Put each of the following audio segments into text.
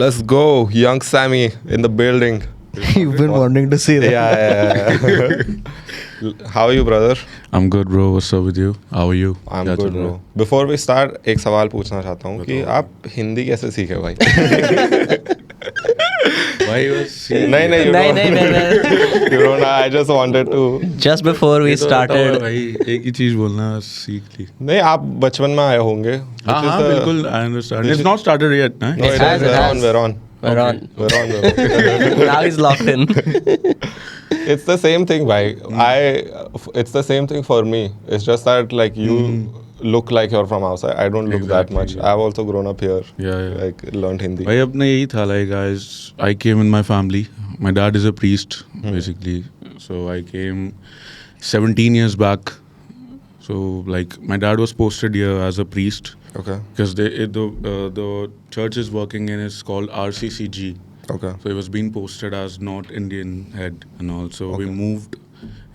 Let's go, young Sammy in the building. You've been wanting to see that. Yeah. How are you, brother? I'm good, bro. What's up with you? How are you? I'm क्या good, चल रहा bro. Before we start, एक सवाल पूछना चाहता हूँ कि बताओ। आप हिंदी कैसे सीखे भाई? है? भाई बस नहीं नहीं, नहीं you don't know. I just wanted to. just before we ये तो बताओ started भाई एक ही चीज बोलना बस सीख ली नहीं, आप बचपन में आए होंगे. हाँ which is हाँ the- बिल्कुल I understand. which It's is- not started yet, ना? No, It it has, is. it We're has. on. We're on. we're on We're on. We're on. now he's locked in It's the same thing, bhai. It's the same thing for me. It's just that like you look like you're from outside. I don't look that Exactly, much. yeah. I've also grown up here. Yeah, yeah. Like learned Hindi. भाई अपना यही था like I came in my family. My dad is a priest basically. So I came 17 years back. So like my dad was posted here as a priest Okay. because the church is working in is called RCCG. Okay. So he was being posted as North Indian head and all. So we Okay. moved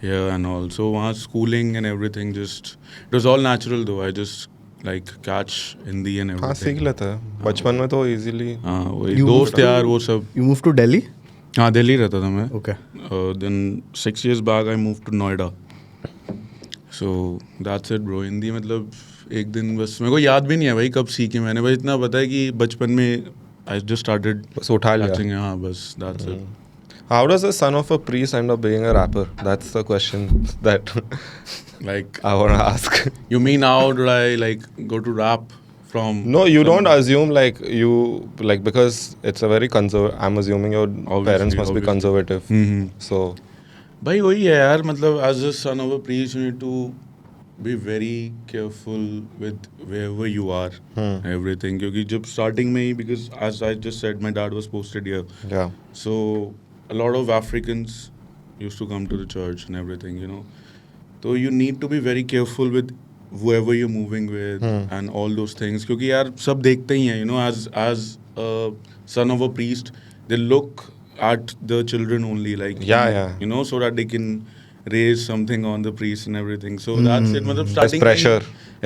here and all. So वहाँ schooling and everything just it was all natural though. I just like catch Hindi and हाँ everything. सीख लेते हैं. बचपन में तो easily. हाँ वही You दोस्त moved to- यार वो सब. You moved to Delhi? हाँ दिल्ली रहता था मैं. Okay. Then 6 years back I moved to Noida. So that's it bro. Hindi मतलब एक दिन बस मेरे को याद भी नहीं है भाई कब सीखी मैंने. बस इतना पता है कि बचपन में I just started बस उठा लिया. catching. हाँ बस that's it. How does the son of a priest end up being a rapper? That's the question that Like I want to ask. you mean how did I like go to rap from? No, you some- don't assume like you like because it's a very I'm assuming your parents must be obviously. conservative. Hmm. So भाई वही है यार मतलब as a son of a priest you need to be very careful with wherever you are everything क्योंकि जब starting में ही because as I just said my dad was posted here yeah. so a lot of Africans used to come to the church and everything you know so you need to be very careful with whoever you're moving with and all those things क्योंकि यार सब देखते ही हैं you know as a son of a priest they look at the children only like Yeah. you know so that they can raise something on the priest and everything so that's it मतलब There's starting pressure.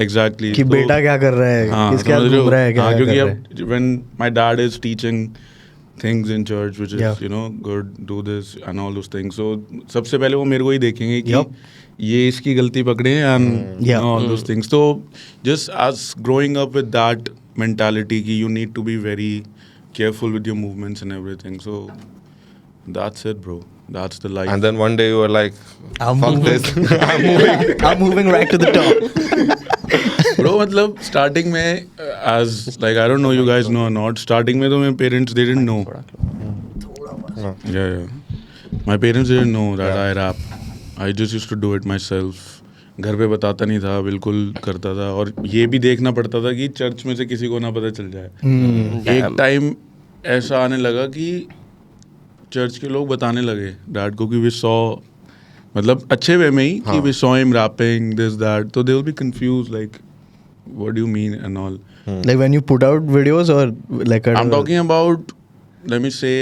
exactly कि तो- बेटा क्या कर रहा है, हाँ, किसके हाथ समझ रहे घूम हो? रहा है, क्या हाँ, कर क्योंकि रहा है. अब when my dad is teaching things in church which is Yeah. you know good do this and all those things so सबसे पहले वो मेरे को ही देखेंगे कि Yup. ये इसकी गलती पकड़े and you Yeah. know, all those things so just as growing up with that mentality कि you need to be very careful with your movements and everything so that's it bro that's the life And then one day you were like, I'm fuck moving. this. I'm moving. I'm moving right to the top. bro मतलब starting में as like I don't know you guys know or not starting में तो मेरे parents they didn't know yeah my parents didn't know that I rap I just used to do it myself घर पे बताता नहीं था बिल्कुल करता था और ये भी देखना पड़ता था कि चर्च में से किसी को ना पता चल जाए एक टाइम ऐसा आने लगा कि चर्च के लोग बताने लगे डैड को कि वी सॉ मतलब अच्छे वे में ही कि we saw him rapping this that तो they will be confuse like what do you mean and all Like when you put out videos or like I'm talking about let me say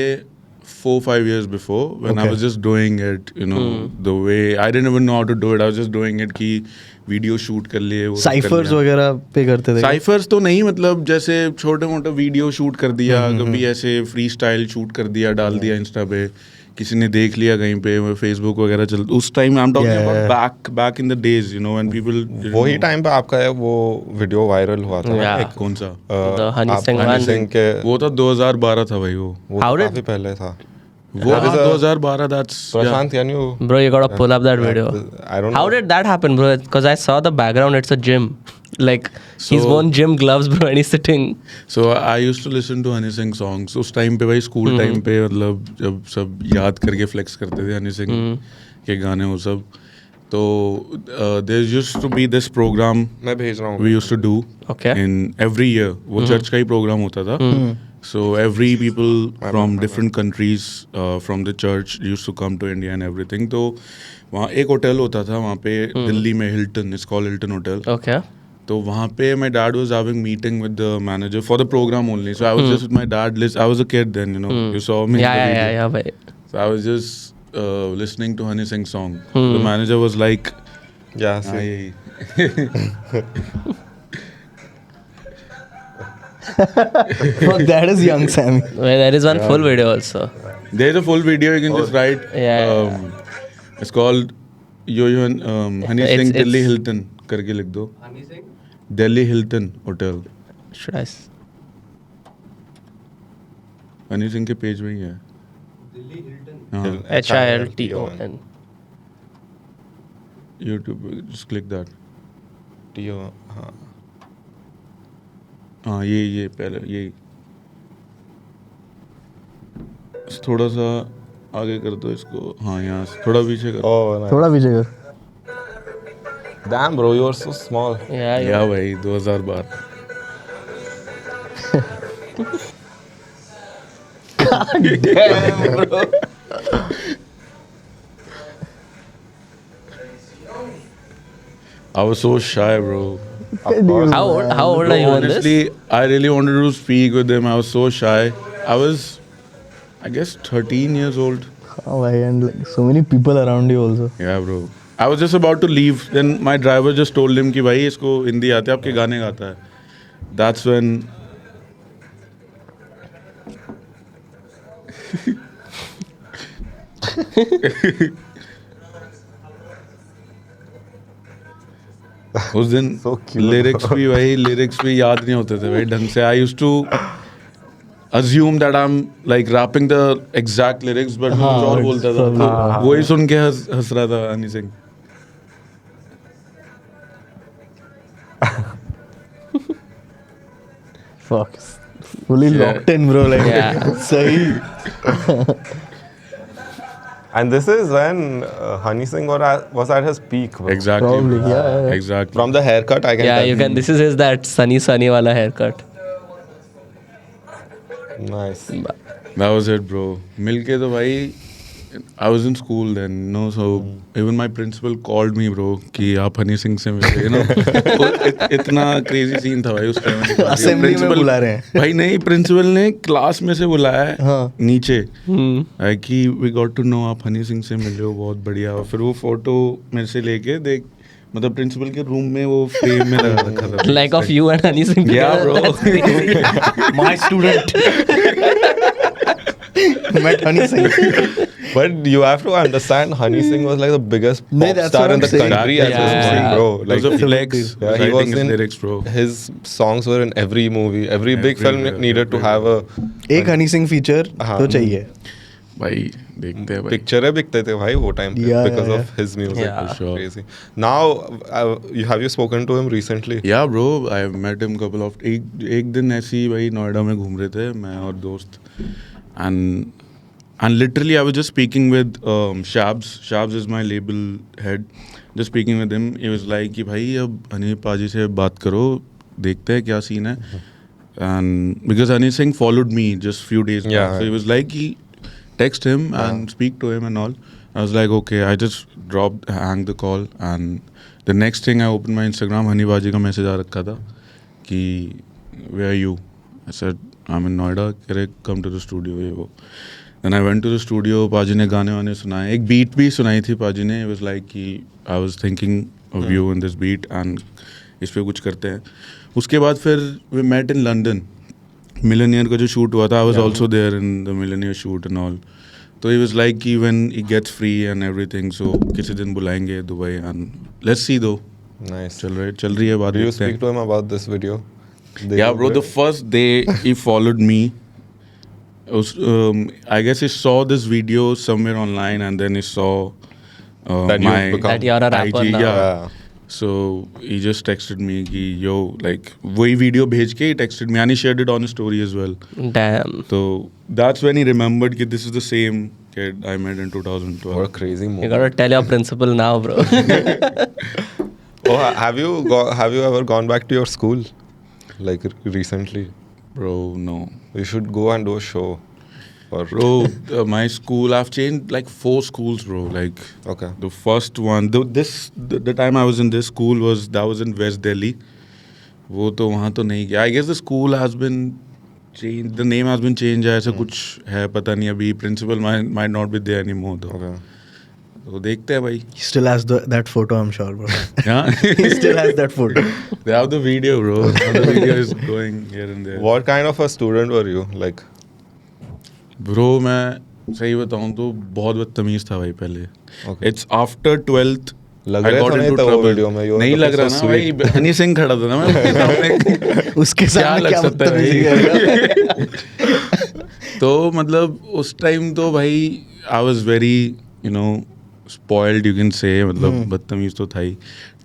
4-5 years before when I Okay. was just doing it you know the way I didn't even know how to do it I was just doing it कि video shoot कर लिए वो सब कर ciphers लिया। वगैरह पे करते थे. साइफर्स तो नहीं मतलब जैसे छोटे मोटे वीडियो शूट कर दिया कभी ऐसे फ्री स्टाइल शूट कर दिया डाल दिया इंस्टा पे किसी ने देख लिया कहीं पे फेसबुक वगैरह चल उस time I am talking Yeah. About back in the days you know when people वही टाइम पे आपका है वो वीडियो वायरल हुआ था. Yeah. एक, कौन सा The Honey आप Singh हनी one. सिंह के वो था 2012 था भाई वो वो How तो did- काफी पहले था. वो That is हाँ, a- 2012 that's Prashant can you? bro you gotta pull up that video I don't how know. did that happen bro because I saw the background it's a gym like he's So- worn gym gloves bro and he's sitting So I used to listen to Honey Singh songs उस time पे भाई school time पे मतलब जब सब याद करके flex करते थे हनी सिंह के गाने वो सब तो there used to be this program मैं भेज रहा हूँ. we used to do Okay. in every year वो चर्च का ही प्रोग्राम होता था so every people from different countries from the church used to come to India and everything तो वहाँ एक होटल होता था वहाँ पे दिल्ली में Hilton it's called Hilton Hotel okay तो वहाँ पे my dad was having meeting with the manager for the program only so I was just with my dad I was a kid then you know you saw me in yeah the yeah video. yeah yeah bhai So I was just listening to Honey Singh song the manager was like Yeah, see. "Aye." Oh, that is young Sammy. Where there is one full video also. There's a full video. You can just write. Yeah. It's called Yo-Yo Honey It's- Singh Delhi it's- Hilton करके लिख दो. Delhi Hilton Hotel. Should I? Honey Singh के page में ही है. हाँ. HILTON. YouTube पे just click that. T-O, हाँ. हाँ ये पहले ये थोड़ा सा आगे कर दो इसको. हाँ यहाँ से थोड़ा पीछे कर. Oh, nice. थोड़ा पीछे कर. Damn, bro, you are so small. Yeah. या भाई 2012. I was so shy, bro. How old are you in this? Honestly, I really wanted to speak with him. I was so shy. I was, I guess, 13 years old. Oh, भाई, and like so many people around you also. Yeah, bro. I was just about to leave. Then my driver just told him कि भाई इसको हिंदी आते है, आपके गाने गाता है. That's when. उस दिन So cute. लिरिक्स भी याद नहीं होते थे भाई ढंग से. I used to assume that I'm like rapping the exact lyrics, but मैं कुछ और बोलता था. वही सुन के हंस रहा था Honey Singh. Fuck. Fully locked in, bro. Like, Yeah. सही. And this is when Honey Singh was at his peak, bro. Exactly. Probably, yeah. Exactly. From the haircut, I can Yeah, tell. you can. This is his that sunny wala haircut. Nice. That was it, bro. मिलके तो भाई, I was in school then, no, so even my principal called me, bro, कि आप हनी सिंह से मिले, you know. इतना crazy scene था भाई उस टाइम. Assembly में बुला रहे हैं. भाई नहीं, principal ने क्लास में से बुलाया है हाँ. नीचे. कि we got to know आप हनी सिंह से मिले हो, बहुत बढ़िया. और फिर वो फोटो मेरे से लेके देख, मतलब प्रिंसिपल के रूम में वो फ्रेम में लगा रखा था. Like of you and Honey Singh. Yeah, together. bro. That's crazy. My student. Met Honey Singh. But you have to understand, Honey Singh was like the biggest No, pop that's star what in I'm the saying. country at this Yeah. point, bro. Like Like, a flex. yeah, he Writing was his in lyrics, bro. his songs were in every movie. Every big film Everywhere, needed to have a एक Honey Singh feature हाँ. तो चाहिए. भाई देखते हैं भाई. picture बिकते थे भाई वो time पे Yeah, because yeah, of his music. Yeah. For sure. Crazy. Now, have you spoken to him recently? Yeah, bro. I met him couple of एक दिन ऐसे ही भाई नोएडा में घूम रहे थे मैं और दोस्त. And literally I was just speaking with Shabs. Shabs is my label head. Just speaking with him. He was like कि भाई अब हनी पाजी से बात करो, देखते हैं क्या सीन है. And because Honey Singh followed me just few days back, Yeah. so he was like he text him and speak to him and all. I was like okay. I just hang the call, and the next thing I opened my Instagram, Honey पाजी का message आ रखा था कि where are you? I said I'm in Noida. कह रहे come to the studio ये वो. Then I went to the studio. पाजी ने गाने वाने सुनाए. एक beat भी सुनाई थी पाजी ने. It was like कि I was thinking of you in this beat and इस पे कुछ करते हैं. उसके बाद फिर we met in London. Millionaire का जो shoot हुआ था, I was also there in the Millionaire shoot and all. तो he was like कि when he gets free and everything, so किसी दिन बुलाएंगे Dubai and let's see though. Nice. चल रही है बात. Did you देखते हैं. speak to him about this video? Yeah, bro. The first day he followed me. I guess he saw this video somewhere online, and then he saw That you've my become- That you're a rapper IG, now. yeah. So he just texted me कि yo, like वही video भेज के he texted me and he shared it on his story as well. Damn. So that's when he remembered कि this is the same kid I met in 2012. What a crazy You movie. gotta tell your principal now, bro. Oh, have you ever gone back to your school, like recently? Bro, no. You should go and do a show. Or Bro, my school, I've changed like 4 schools, bro. Like Okay. the first one, the time I was in this school was in West Delhi. वो तो वहाँ तो नहीं गया. I guess the school has been changed. The name has been changed. ऐसा कुछ है पता नहीं अभी. Principal might not be there anymore though. Okay. तो देखते हैं भाई. He still has that photo, I'm sure, bro. Yeah. He still has that photo. They have the video, bro. The video is going here and there. What kind of a student were you? Like, Bro, मैं सही बताऊं तो बहुत बदतमीज था भाई पहले. Okay. It's after 12th. लग I रहे got तो नहीं into था वो trouble. वीडियो में. You were नहीं looking लग रहा so ना भाई. sweet. हनी सिंह खड़ा था ना मैं सामने. उसके क्या सामने लग क्या सकता है बदतमीजी करेगा? तो मतलब उस टाइम तो भाई I was very spoiled you can say. मतलब बदतमीज तो था ही.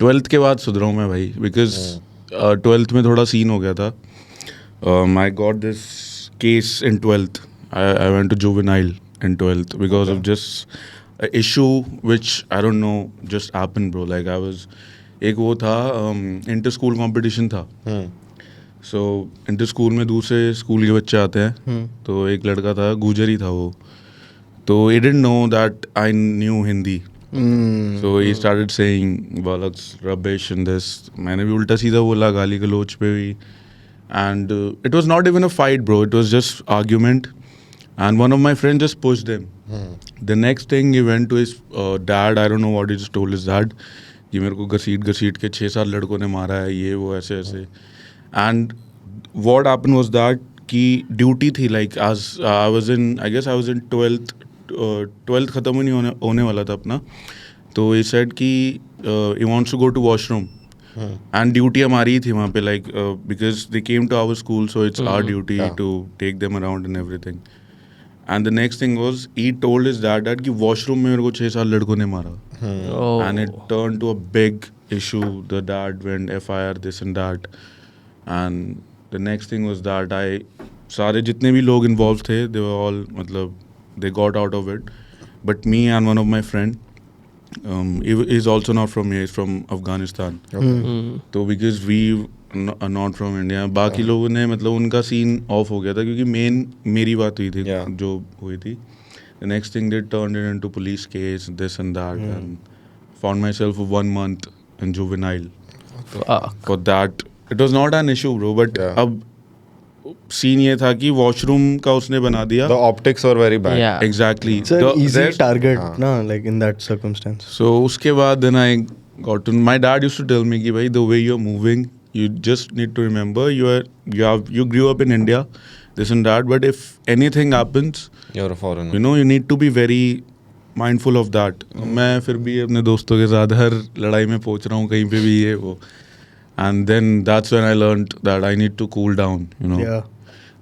12th के बाद सुधरा हूँ मैं भाई. बिकॉज 12th में थोड़ा सीन हो गया था. I got this case in 12th. I went to juvenile in 12th because of just an issue which I don't know just happened, bro. Like I was एक वो था इंटर स्कूल कंपटीशन था. सो inter school में दूसरे school के बच्चे आते हैं. तो एक लड़का था, गुजरी था वो. तो he didn't know that I knew Hindi. So he started saying bollocks, rubbish and this. मैंने भी उल्टा सीधा बोला, गाली गलौज पे भी. And it was not even a fight, bro. It was just argument. And one of my friends just pushed him. The next thing he went to his dad. I don't know what he just told his dad. कि मेरे को घसीट के 6-7 लड़कों ने मारा है, ये वो ऐसे ऐसे. And what happened was that कि ड्यूटी थी. Like as I was in 12th. 12th ख़त्म ही नहीं होने वाला था अपना. तो he said कि he wants to go to washroom. And duty हमारी ही थी वहाँ पे. Like because they came to our school, so it's our duty to take them around and everything. And the next thing was he told his dad that कि washroom में मेरे को 6-7 लड़कों ने मारा. And it turned to a big issue. The dad went FIR this and that. And the next thing was that सारे जितने भी लोग involved थे, they were all मतलब they got out of it. But me and one of my friend, he is also not from here. He's from Afghanistan. तो because we are not from India, बाकी लोगों ने मतलब उनका scene of हो गया था क्योंकि मेन मेरी बात हुई थी जो हुई थी. The next thing they turned it into police case, this and that, and found myself for 1 month in juvenile. For that, it was not an issue, bro. But अब सीन ये था कि वॉशरूम का उसने बना दिया. The optics were very bad. Yeah. Exactly. It's an easy target, na, like in that circumstance. So उसके बाद then I got to. My dad used to tell me कि भाई the way you're moving, you just need to remember you grew up in India, this and that. But if anything happens, You're a foreigner. you need to be very mindful of that. मैं फिर भी अपने दोस्तों के साथ हर लड़ाई में पहुंच रहा हूँ कहीं पे भी ये वो. And then that's when I learned that I need to cool down, Yeah.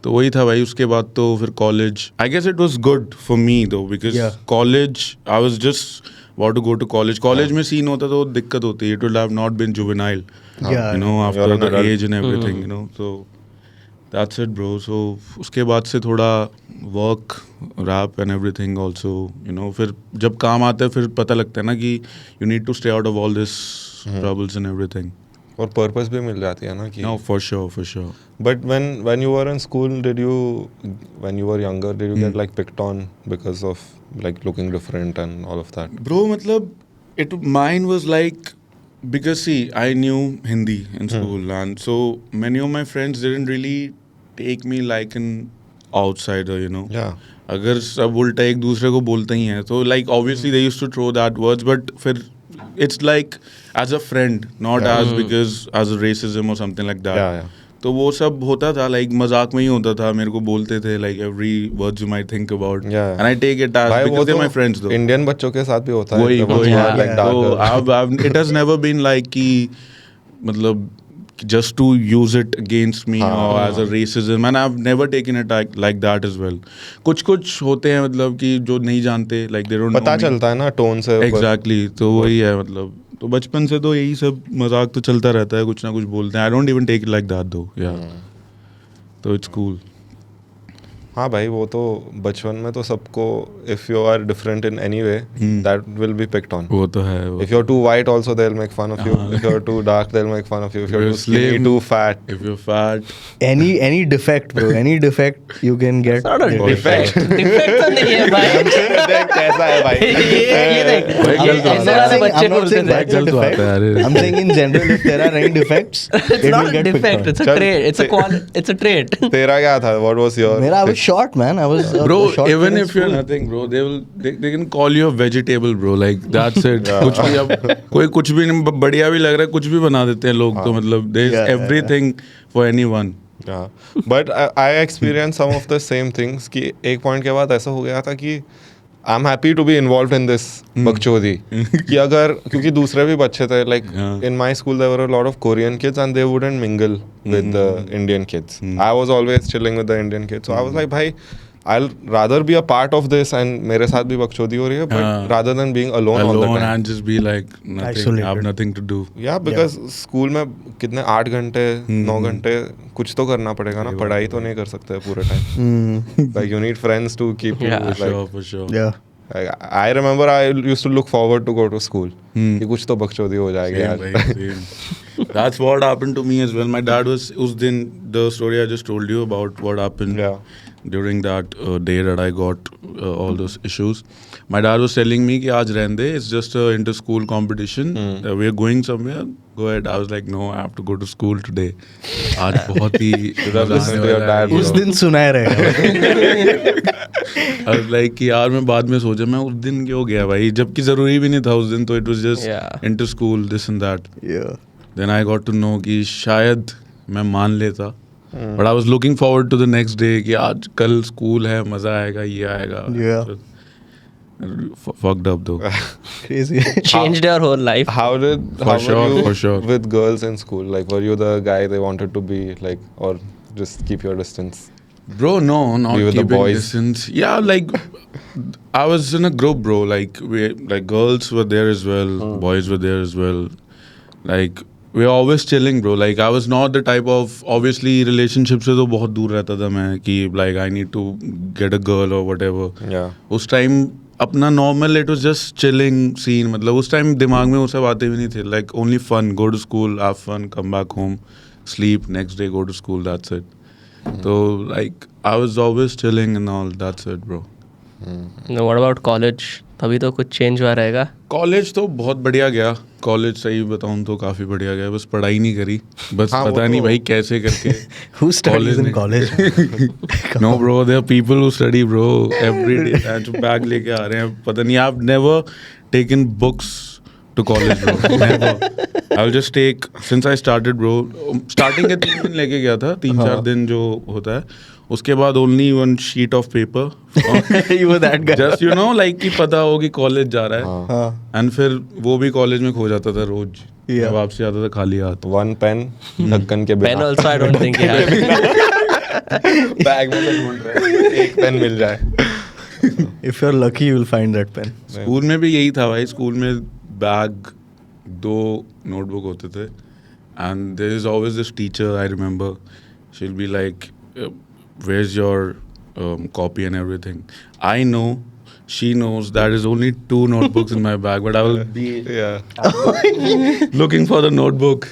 तो वही था भाई. उसके बाद तो फिर college. I guess it was good for me though because college I was just about to go to college. College में scene होता तो दिक्कत होती. It would have not been juvenile. Yeah. After the age and everything, So that's it, bro. So उसके बाद से थोड़ा work, rap and everything also, फिर जब काम आता है फिर पता लगता है ना कि you need to stay out of all this troubles and everything. और पर्पस भी मिल जाती है ना कि. No, for sure. But when you were in school, when you were younger, did you get like picked on because of like looking different and all of that? Bro, matlab, mine was like, because see, I knew Hindi in school and so many of my friends didn't really take me like an outsider, Yeah. अगर सब उल्टा एक दूसरे को बोलते ही हैं तो like obviously they used to throw that words but फिर it's like as a friend, not as because as a racism or something like that. Yeah. तो वो सब होता था like मजाक में ही होता था. मेरे को बोलते थे like every words you might think about. Yeah. And I take it as because they're my friends though. Indian बच्चों के साथ भी होता है. वही like तो darker. it has never been like कि मतलब just to use it against me or as a racism, and I've never taken it like that as well. कुछ होते हैं मतलब कि जो नहीं जानते like they don't know पता me. चलता है ना टोन से. Exactly. तो वही है मतलब. तो बचपन से तो यही सब मजाक तो चलता रहता है. कुछ ना कुछ बोलते हैं. I don't even take it like that though. Yeah. तो it's cool. हाँ भाई वो तो बचपन में तो सबको if you are different in any way that will be picked on. वो तो है. If you're too white also they'll make fun of you. If you're too dark they'll make fun of you. If you're too skinny, slim, too fat. If you're fat. Any defect, bro. Any defect you can get. Not a defect. Defect तो नहीं है भाई. देख कैसा है भाई. ये देख. I'm ऐसे वाले बच्चे not बोलते saying थे. that's a defect. I'm saying in general if there are any defects, It's it not will a get picked defect. on. It's a trait. It's a trait. तेरा क्या था? What was your? मेरा was short, man. I was Bro, short even kid in if you're school. nothing, bro, they can call you a vegetable, bro. Like that's it. कुछ भी अब कोई कुछ भी नहीं बढ़िया भी लग रहा है कुछ भी बना देते हैं लोग तो मतलब there is Yeah, yeah, everything for anyone. Yeah. But I experienced some of the same things कि एक point के बाद ऐसा हो गया था कि I'm happy to be involved in this बकचोदी कि अगर क्योंकि दूसरे भी बच्चे थे like Yeah. in my school there were a lot of Korean kids and they wouldn't mingle with the Indian kids. I was always chilling with the Indian kids. So I was like भाई I'll rather be a part of this and मेरे साथ भी बकचोदी हो रही है but हाँ. rather than being alone all the Alone time. and just be like nothing. Isolated. Have nothing to do. Yeah, because school में कितने 8 घंटे 9 घंटे कुछ तो करना पड़ेगा ना पढ़ाई तो नहीं कर सकते पूरे time like you need friends to keep you Yeah. like For sure. Yeah. I remember I used to look forward to go to school कि कुछ तो बकचोदी हो जाएगी Same, यार bhai, same. That's what happened to me as well. My dad was उस दिन the story I just told you about what happened Yeah. during that day that I got all those issues. My dad was telling me कि आज रहने दे, it's just a inter-school competition. We're going somewhere. Go ahead. I was like, no, I have to go to school today. आज बहुत ही have listened to your dad, उस दिन सुनाया रहेगा. I was like कि यार मैं बाद में सोचा मैं उस दिन क्यों गया भाई जबकि जरूरी भी नहीं था उस दिन तो it was just Yeah. inter-school this and that. Yeah. Then I got to know कि शायद मैं मान लेता but I was looking forward to the next day कि आज कल स्कूल है मजा आएगा ये आएगा. Yeah. Fucked up though. Crazy. Changed your whole life. how For sure, were you for sure. with girls in school like were you the guy they wanted to be like or just keep your distance Bro, no, not Be with the keeping boys. distance. Yeah, like I was in a group, bro. Like girls were there as well, boys were there as well. Like we were always chilling, bro. Like I was not the type of obviously relationship से तो बहुत दूर रहता था मैं कि like I need to get a girl or whatever. yeah उस time अपना normal it was just chilling scene मतलब उस टाइम दिमाग में वो सब बातें भी नहीं थी like only fun go to school have fun come back home sleep next day go to school that's it तो like I was always chilling and all that's it bro No, what about college? तभी तो कुछ change हुआ रहेगा. College तो बहुत बढ़िया गया कॉलेज सही बताऊं तो काफ़ी बढ़िया गया बस पढ़ाई नहीं करी बस हाँ, वो पता नहीं तो- भाई कैसे करके Who studies in College college? No, bro, there are people who study, bro, every day. जो बैग लेके आ रहे हैं पता नहीं I've never taken books to college, bro. Never. I'll just take since I started, bro. Starting के 3 दिन लेके गया था 3-4 दिन जो होता है उसके बाद only one sheet of paper. You were that guy. Just you know like कि पता हो कि कॉलेज जा रहा है हाँ. एंड फिर वो भी कॉलेज में खो जाता था रोज Yeah. जब आपसे आता था खाली हाथ one pen ढक्कन के Pen बिना also I don't think he had. Bag में से ढूंढ रहे हैं एक पेन मिल जाए If you're lucky, you'll find that pen. School में भी यही था भाई स्कूल में बैग 2 नोटबुक होते थे and there is always this teacher I remember she will be like where is your copy and everything I know she knows that is only 2 notebooks in my bag but I will be yeah looking for the notebook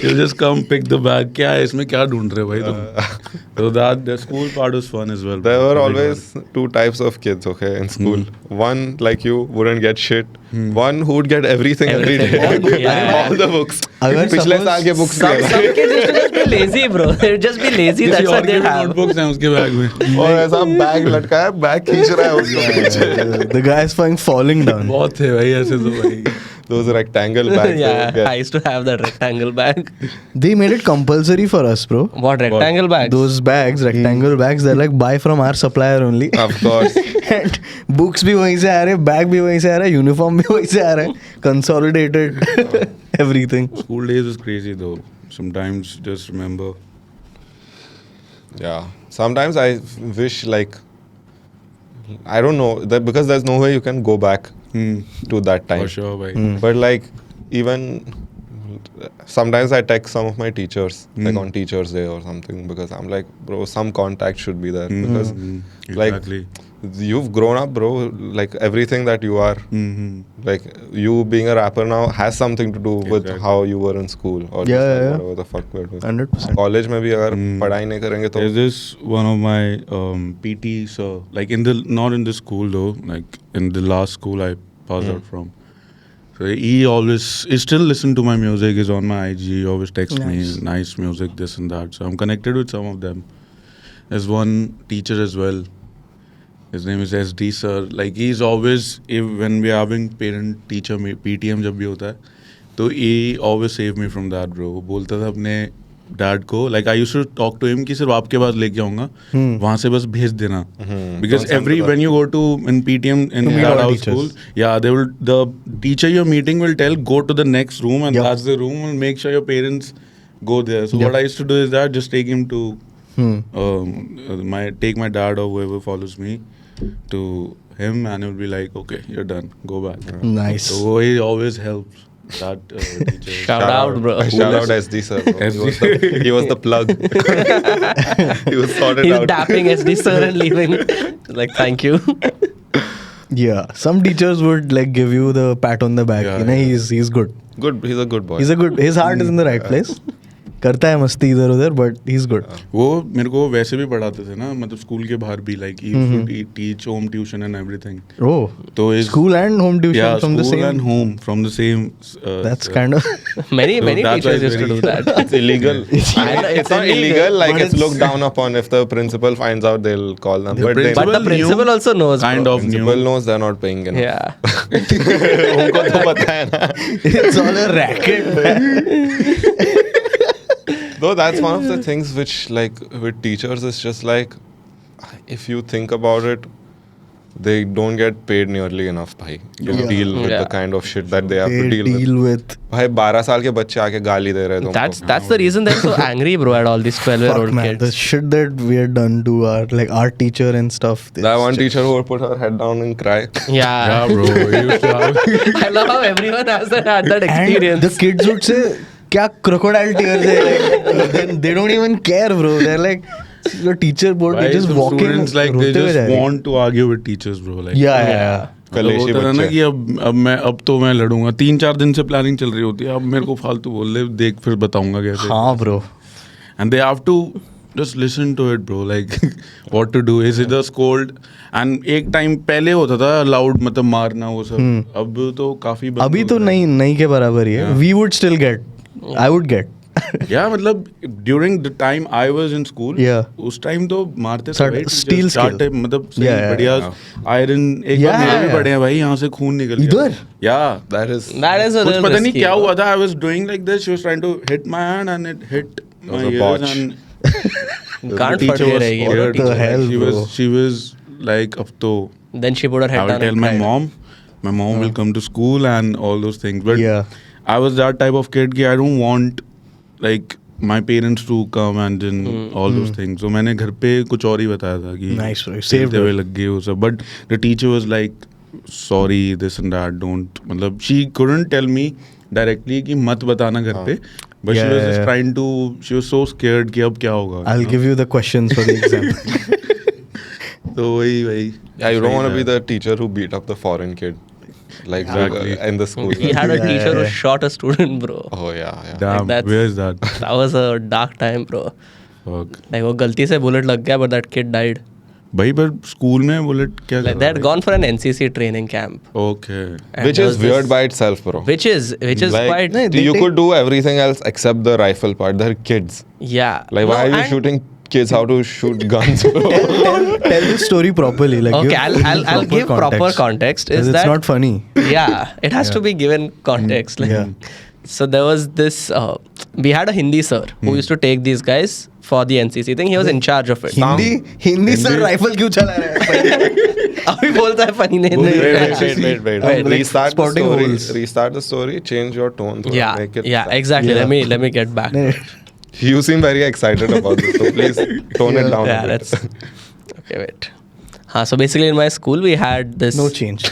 she'll just come pick the bag क्या है इसमें क्या ढूंढ रहे हो भाई तुम so that the school part was fun as well there were Big always 2 types of kids okay in school one like you wouldn't get shit one who would get everything every day Everything. Yeah. all the books अगर पिछले suppose साल के books Some kids used to just be lazy, bro. They would just be lazy. किसी That's और what के they भी have. notebooks हैं उसके बैग में और ऐसा बैग लटका है बैग खींच रहा है उसको पीछे the guy is falling down. बहुत थे भाई ऐसे तो भाई those rectangle bags they would Yeah, get. I used to have that rectangle bag. They made it compulsory for us, bro. What rectangle bags? Those bags, rectangle bags, they're like buy from our supplier only. of course And books भी वहीं से आ रहे, bag भी वहीं से आ रहा है, uniform भी वहीं से आ रहा है, consolidated everything. School days was crazy though. Sometimes just remember. yeah sometimes I wish like I don't know that because there's no way you can go back to that time For sure, bhai. but like even sometimes I text some of my teachers like on teachers day or something because I'm like bro some contact should be there because like Exactly. you've grown up bro like everything that you are like you being a rapper now has something to do with Exactly. how you were in school or Yeah, just like yeah. whatever the fuck we're doing 100%. College में भी अगर पढ़ाई नहीं करेंगे तो There's this one of my PT sir, like in the not in the school though, like in the last school I passed out from. So he still listen to my music. He's on my IG. He always text me nice music, this and that. So I'm connected with some of them. there's one teacher as well. His name is SD sir. Like he's always, when we are having parent teacher PTM जब भी होता है, तो he always save me from that, bro. वो बोलता था अपने dad को, like I used to talk to him कि सिर्फ आपके पास लेके आऊँगा, वहाँ से बस भेज देना. Because when you go to in PTM in that house school, yeah, the teacher you're meeting will tell, go to the next room, and that's the room, and make sure your parents go there. So what I used to do is that just take him to take my dad or whoever follows me to him, and he'll be like, okay, you're done, go back. Nice. So he always helps. That teacher. Shout out, bro. Shout out SD sir. Bro. He was the plug. He was sorted He's out. dapping SD sir and leaving. Like, thank you. Yeah, some teachers would like give you the pat on the back. Yeah, You know, yeah. he's good. Good. He's a good boy. His heart is in the right place. करता है मस्ती इधर उधर, but he's good. वो मेरे को वैसे भी पढ़ाते थे ना, मतलब स्कूल के बाहर भी, like he used to teach home tuition and everything. Oh, तो school and home tuition from the school same. and home from the same. That's kind of Many So that's why teachers it's used to do very- that. It's illegal. I know, It's not illegal. Like but it's it's- looked down upon. If the principal finds out, they'll call them. The But then But the principal knew, also knows, kind bro. of knew. principal knows they're not paying enough. Yeah. उनको तो पता है ना. it's all a racket, man. Though that's one of the things which, like, with teachers, it's just like, if you think about it, they don't get paid nearly enough, bhai, to Yeah. deal with Yeah. the kind of shit that they have They to deal with. Bhai, 12 साल के बच्चे आके गाली दे रहे हैं तुमको. That's the reason they're so angry, bro, at all these 12-year-old Fuck, man, the kids. shit that we had done to our teacher and stuff. That one teacher who would put her head down and cry. Yeah. Yeah, bro. He used to have. I love how everyone has had that And experience. the kids would say, "क्या crocodile tears है?" Like, they don't even care, bro. They're like, your teacher board, Why they're just some walking. students, like they रोते हुए just जा रहे हैं. want to argue with teachers, bro. Like Yeah, yeah. मतलब कलेशी होता था ना बच्चे. कि अब तो मैं लड़ूंगा. 3-4 दिन से प्लानिंग चल रही होती है, अब मेरे को फालतू बोल ले, देख फिर बताऊंगा कैसे. हाँ, bro. And they have to just listen to it, bro. Like what to do is either scold. And एक टाइम पहले होता था loud, मतलब मारना वो सब. अब तो काफी बंद अभी हो तो गया है. नहीं के बराबर ही है. Yeah. We would still get. I would get. Yeah, मतलब during the time I was in school, Yeah. उस टाइम तो मारते थे Start- भाई. steel Just start skill. type, मतलब सही Yeah, yeah, बढ़िया आयरन. एक बार Yeah, मेरे भी yeah. पड़े हैं भाई, यहाँ से खून निकल गया. इधर? Yeah. That is a कुछ little पता नहीं risky, क्या bro. हुआ था. I was doing like this. She was trying to hit my hand and it hit my was a ears botch. and Gaant the फट teacher गई was रहेगी. scared. What the hell, she bro? was like, अब तो Then she put her I head will down tell and my cried. mom. My mom will come to school and all those things. But Yeah. I was that type of kid कि I don't want like my parents to come and then all those things. So मैंने घर पे कुछ और ही बताया था कि Nice, bro. Saved खेलते हुए her. लग गए वो सब. But the teacher was like, sorry, this and that, don't. मतलब she couldn't tell me directly कि मत बताना घर पे. But she Yeah, was just yeah. trying to. She was so scared कि अब क्या होगा. I'll give you the questions for the exam. तो वही. yeah. You don't want to be the teacher who beat up the foreign kid, like Exactly. in the school. He had a Yeah, teacher who yeah. shot a student, bro. Oh yeah. Damn, that's- where is that? That was a dark time, bro. Fuck. Like वो गलती से bullet लग गया, but that kid died. भाई पर school में bullet क्या Like they had gone for an NCC training camp. Okay. And Which there is was weird this- by itself, bro. Which is like, quite No, they you take- could do everything else except the rifle part. They're kids. yeah. Like, why No, are you and- shooting kids how to shoot guns, bro? Tell the story properly. Like, Okay, give I'll give proper context. Is It's that not funny. yeah, it has to be given context. Like, Yeah. So there was this. We had a Hindi sir who used to take these guys for the NCC thing. He was in charge of it. Hindi sir rifle क्यों चला रहा है? अभी बोलता है funny नहीं. Wait. Like Restart the spotting story. holes. Restart the story. Change your tone. Bro. Yeah, Make it yeah, exactly. Yeah. Let me get back. You seem very excited about this, so please tone it down Yeah, a bit. that's okay. Wait. So basically, in my school, we had this. No change.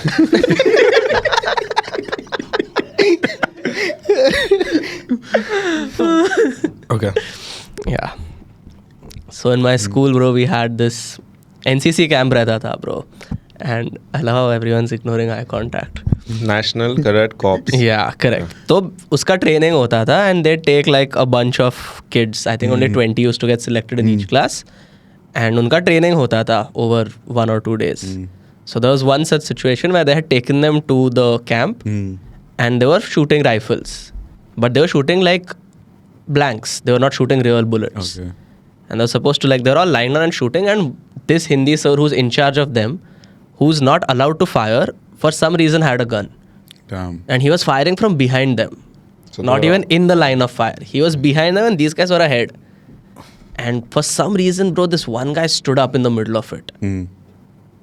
Okay. Yeah. So in my school, bro, we had this NCC camp रहता था, bro. And I love how everyone's ignoring eye contact. National Cadet Corps. Yeah, correct. तो उसका training होता था and they take like a bunch of kids. I think only 20 used to get selected in each class. And उनका training होता था over 1 or 2 days. So there was one such situation where they had taken them to the camp and they were shooting rifles. But they were shooting like blanks. They were not shooting real bullets. Okay. and they're supposed to, like, they're all lying down and shooting, and this Hindi sir who's in charge of them, who's not allowed to fire, for some reason had a gun, Damn. and he was firing from behind them, So not they were- even in the line of fire. He was behind them, and these guys were ahead. And for some reason, bro, this one guy stood up in the middle of it.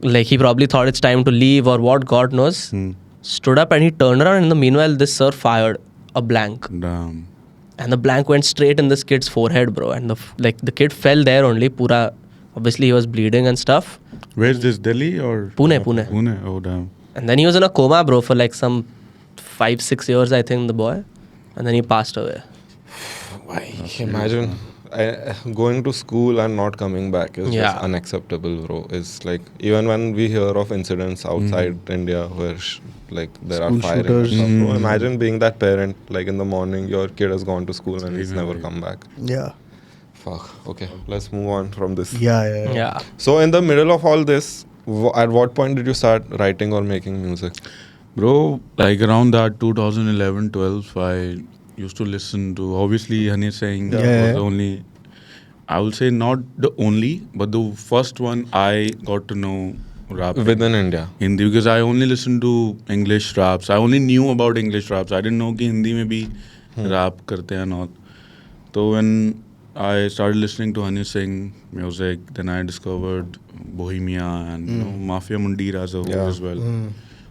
Like, he probably thought it's time to leave or what, God knows. Stood up and he turned around, and in the meanwhile, this sir fired a blank. Damn. And the blank went straight in this kid's forehead, bro. And the kid fell there only. Pura, obviously, he was bleeding and stuff. Where's this, Delhi or? Pune. Pune, oh damn. And then he was in a coma, bro, for like some 5-6 years, I think, the boy. And then he passed away. Why? Imagine going to school and not coming back is Yeah. just unacceptable, bro. It's like, even when we hear of incidents outside India where like there School are firing shooters. and stuff, bro, imagine being that parent, like in the morning your kid has gone to school and he's Even never right. come back. Yeah. Fuck. Okay, let's move on from this. Yeah. Yeah. So in the middle of all this, at what point did you start writing or making music? Bro, like around that 2011-12, I used to listen to, obviously, Honey Singh was Yeah. the only, I will say not the only, but the first one I got to know rap Within India. Hindi, because I only listened to English raps. I only knew about English raps. I didn't know कि हिंदी में भी rap करते हैं not. So when I started listening to Honey Singh music, then I discovered Bohemia and you know, Mafia Mundir as a whole Yeah. as well.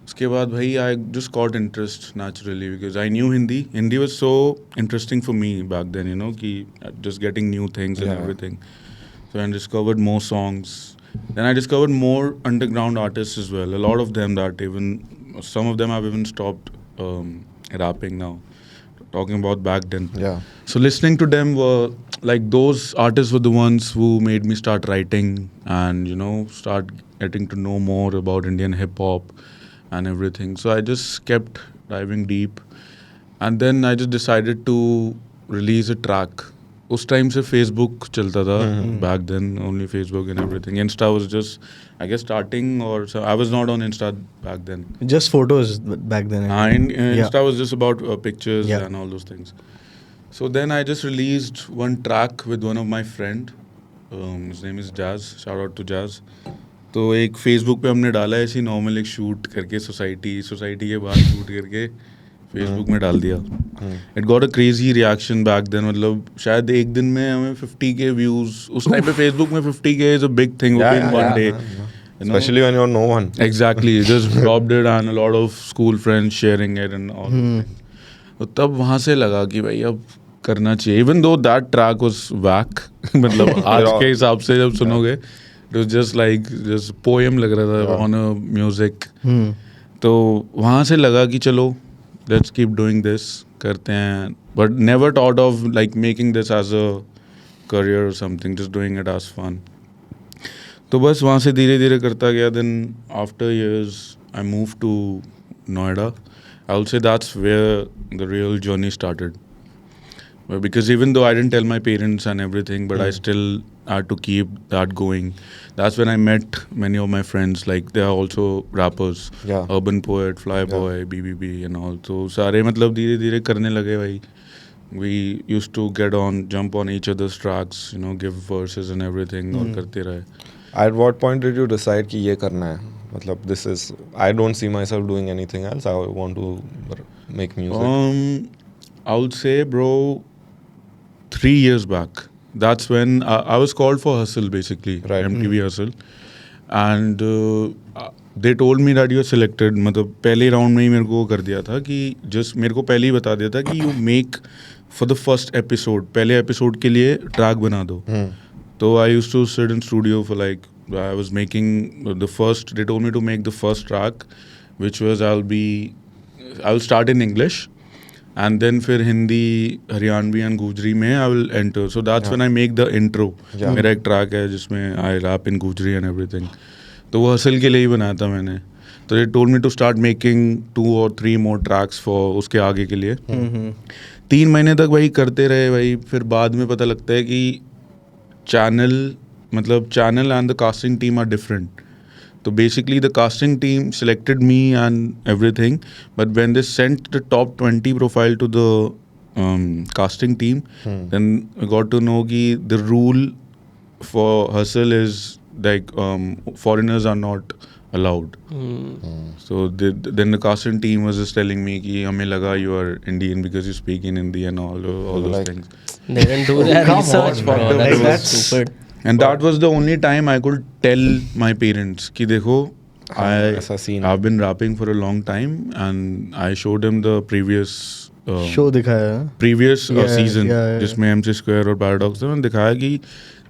उसके बाद भाई I just got interest naturally because I knew Hindi. Hindi was so interesting for me back then, you know, कि just getting new things and Yeah. everything. So I discovered more songs. Then I discovered more underground artists as well. A lot of them that even, some of them have even stopped rapping now. Talking about back then. Yeah. So listening to them were like those artists were the ones who made me start writing and you know start getting to know more about Indian hip hop and everything. So I just kept diving deep, and then I just decided to release a track. उस time से Facebook चलता था back then, only Facebook and everything. Insta was just, I guess, starting, or so I was not on Insta back then. Just photos back then. Insta was just about pictures Yeah. and all those things. So then I just released one track with one of my friend. His name is Jazz. Shout out to Jazz. तो एक Facebook पे हमने डाला ऐसी normal एक shoot करके society के बाहर शूट करके Facebook में डाल दिया. It got a crazy reaction back then. मतलब शायद एक दिन में हमें 50K व्यूज. उस टाइम पे Facebook में 50K is a big thing in one day. Especially when you're no one. Exactly, just dropped it and a lot of school friends sharing it and all. तो तब वहाँ से लगा कि भाई अब करना चाहिए. Even though that track was whack, मतलब आज के हिसाब से जब सुनोगे, it was just like just poem लग रहा था on a music. तो वहाँ से लगा कि चलो let's keep doing this, करते हैं. But never thought of like making this as a career or something, just doing it as fun. तो बस वहाँ से धीरे धीरे करता गया. Then after years I moved to Noida. I will say that's where the real journey started. But because even though I didn't tell my parents and everything, but I still had to keep that going. That's when I met many of my friends. Like they are also rappers. Yeah. Urban Poet, Flyboy, BBB and all. So सारे मतलब धीरे धीरे करने लगे भाई. We used to get on, jump on each other's tracks, you know, give verses and everything और करते रहे. At what point did you decide कि ये करना है? मतलब this is, I don't see myself doing anything else. I want to make music. I would say, bro, 3 years back. That's when I was called for Hustle, basically. Right. MTV Hustle. And they told me that you are selected. मतलब पहले round में ही मेरे को कर दिया था कि just मेरे को पहले ही बता दिया था कि you make for the first episode. पहले episode के लिए track बना दो. So I used to sit in studio for like, I was making the first, they told me to make the first track, which was I'll start in English. And then फिर Hindi, Haryanvi and गुजरी में I will enter. So that's when I make the intro. Yeah. मेरा एक track है जिसमें I rap in गुजरी and everything. तो वो हसल के लिए ही बनाया था मैंने. तो they told me to start making 2 or 3 more tracks for उसके आगे के लिए. 3 महीने तक वही करते रहे भाई. फिर बाद में पता लगता है कि channel and the casting team are different. So basically the casting team selected me and everything, but when they sent the top 20 profile to the casting team, then I got to know कि the rule for hustle is like foreigners are not allowed. So then the casting team was just telling me कि हमें लगा you are Indian because you speak in Hindi and all those Like- things. They didn't do their Come research, on, bro. man. That's Like, so stupid. And that was the only time I could tell my parents कि देखो ऐसा scene है। I've been rapping for a long time and I showed them the previous show दिखाया है previous Yeah, season yeah. जिसमें MC Square और Paradox थे, मैंने दिखाया कि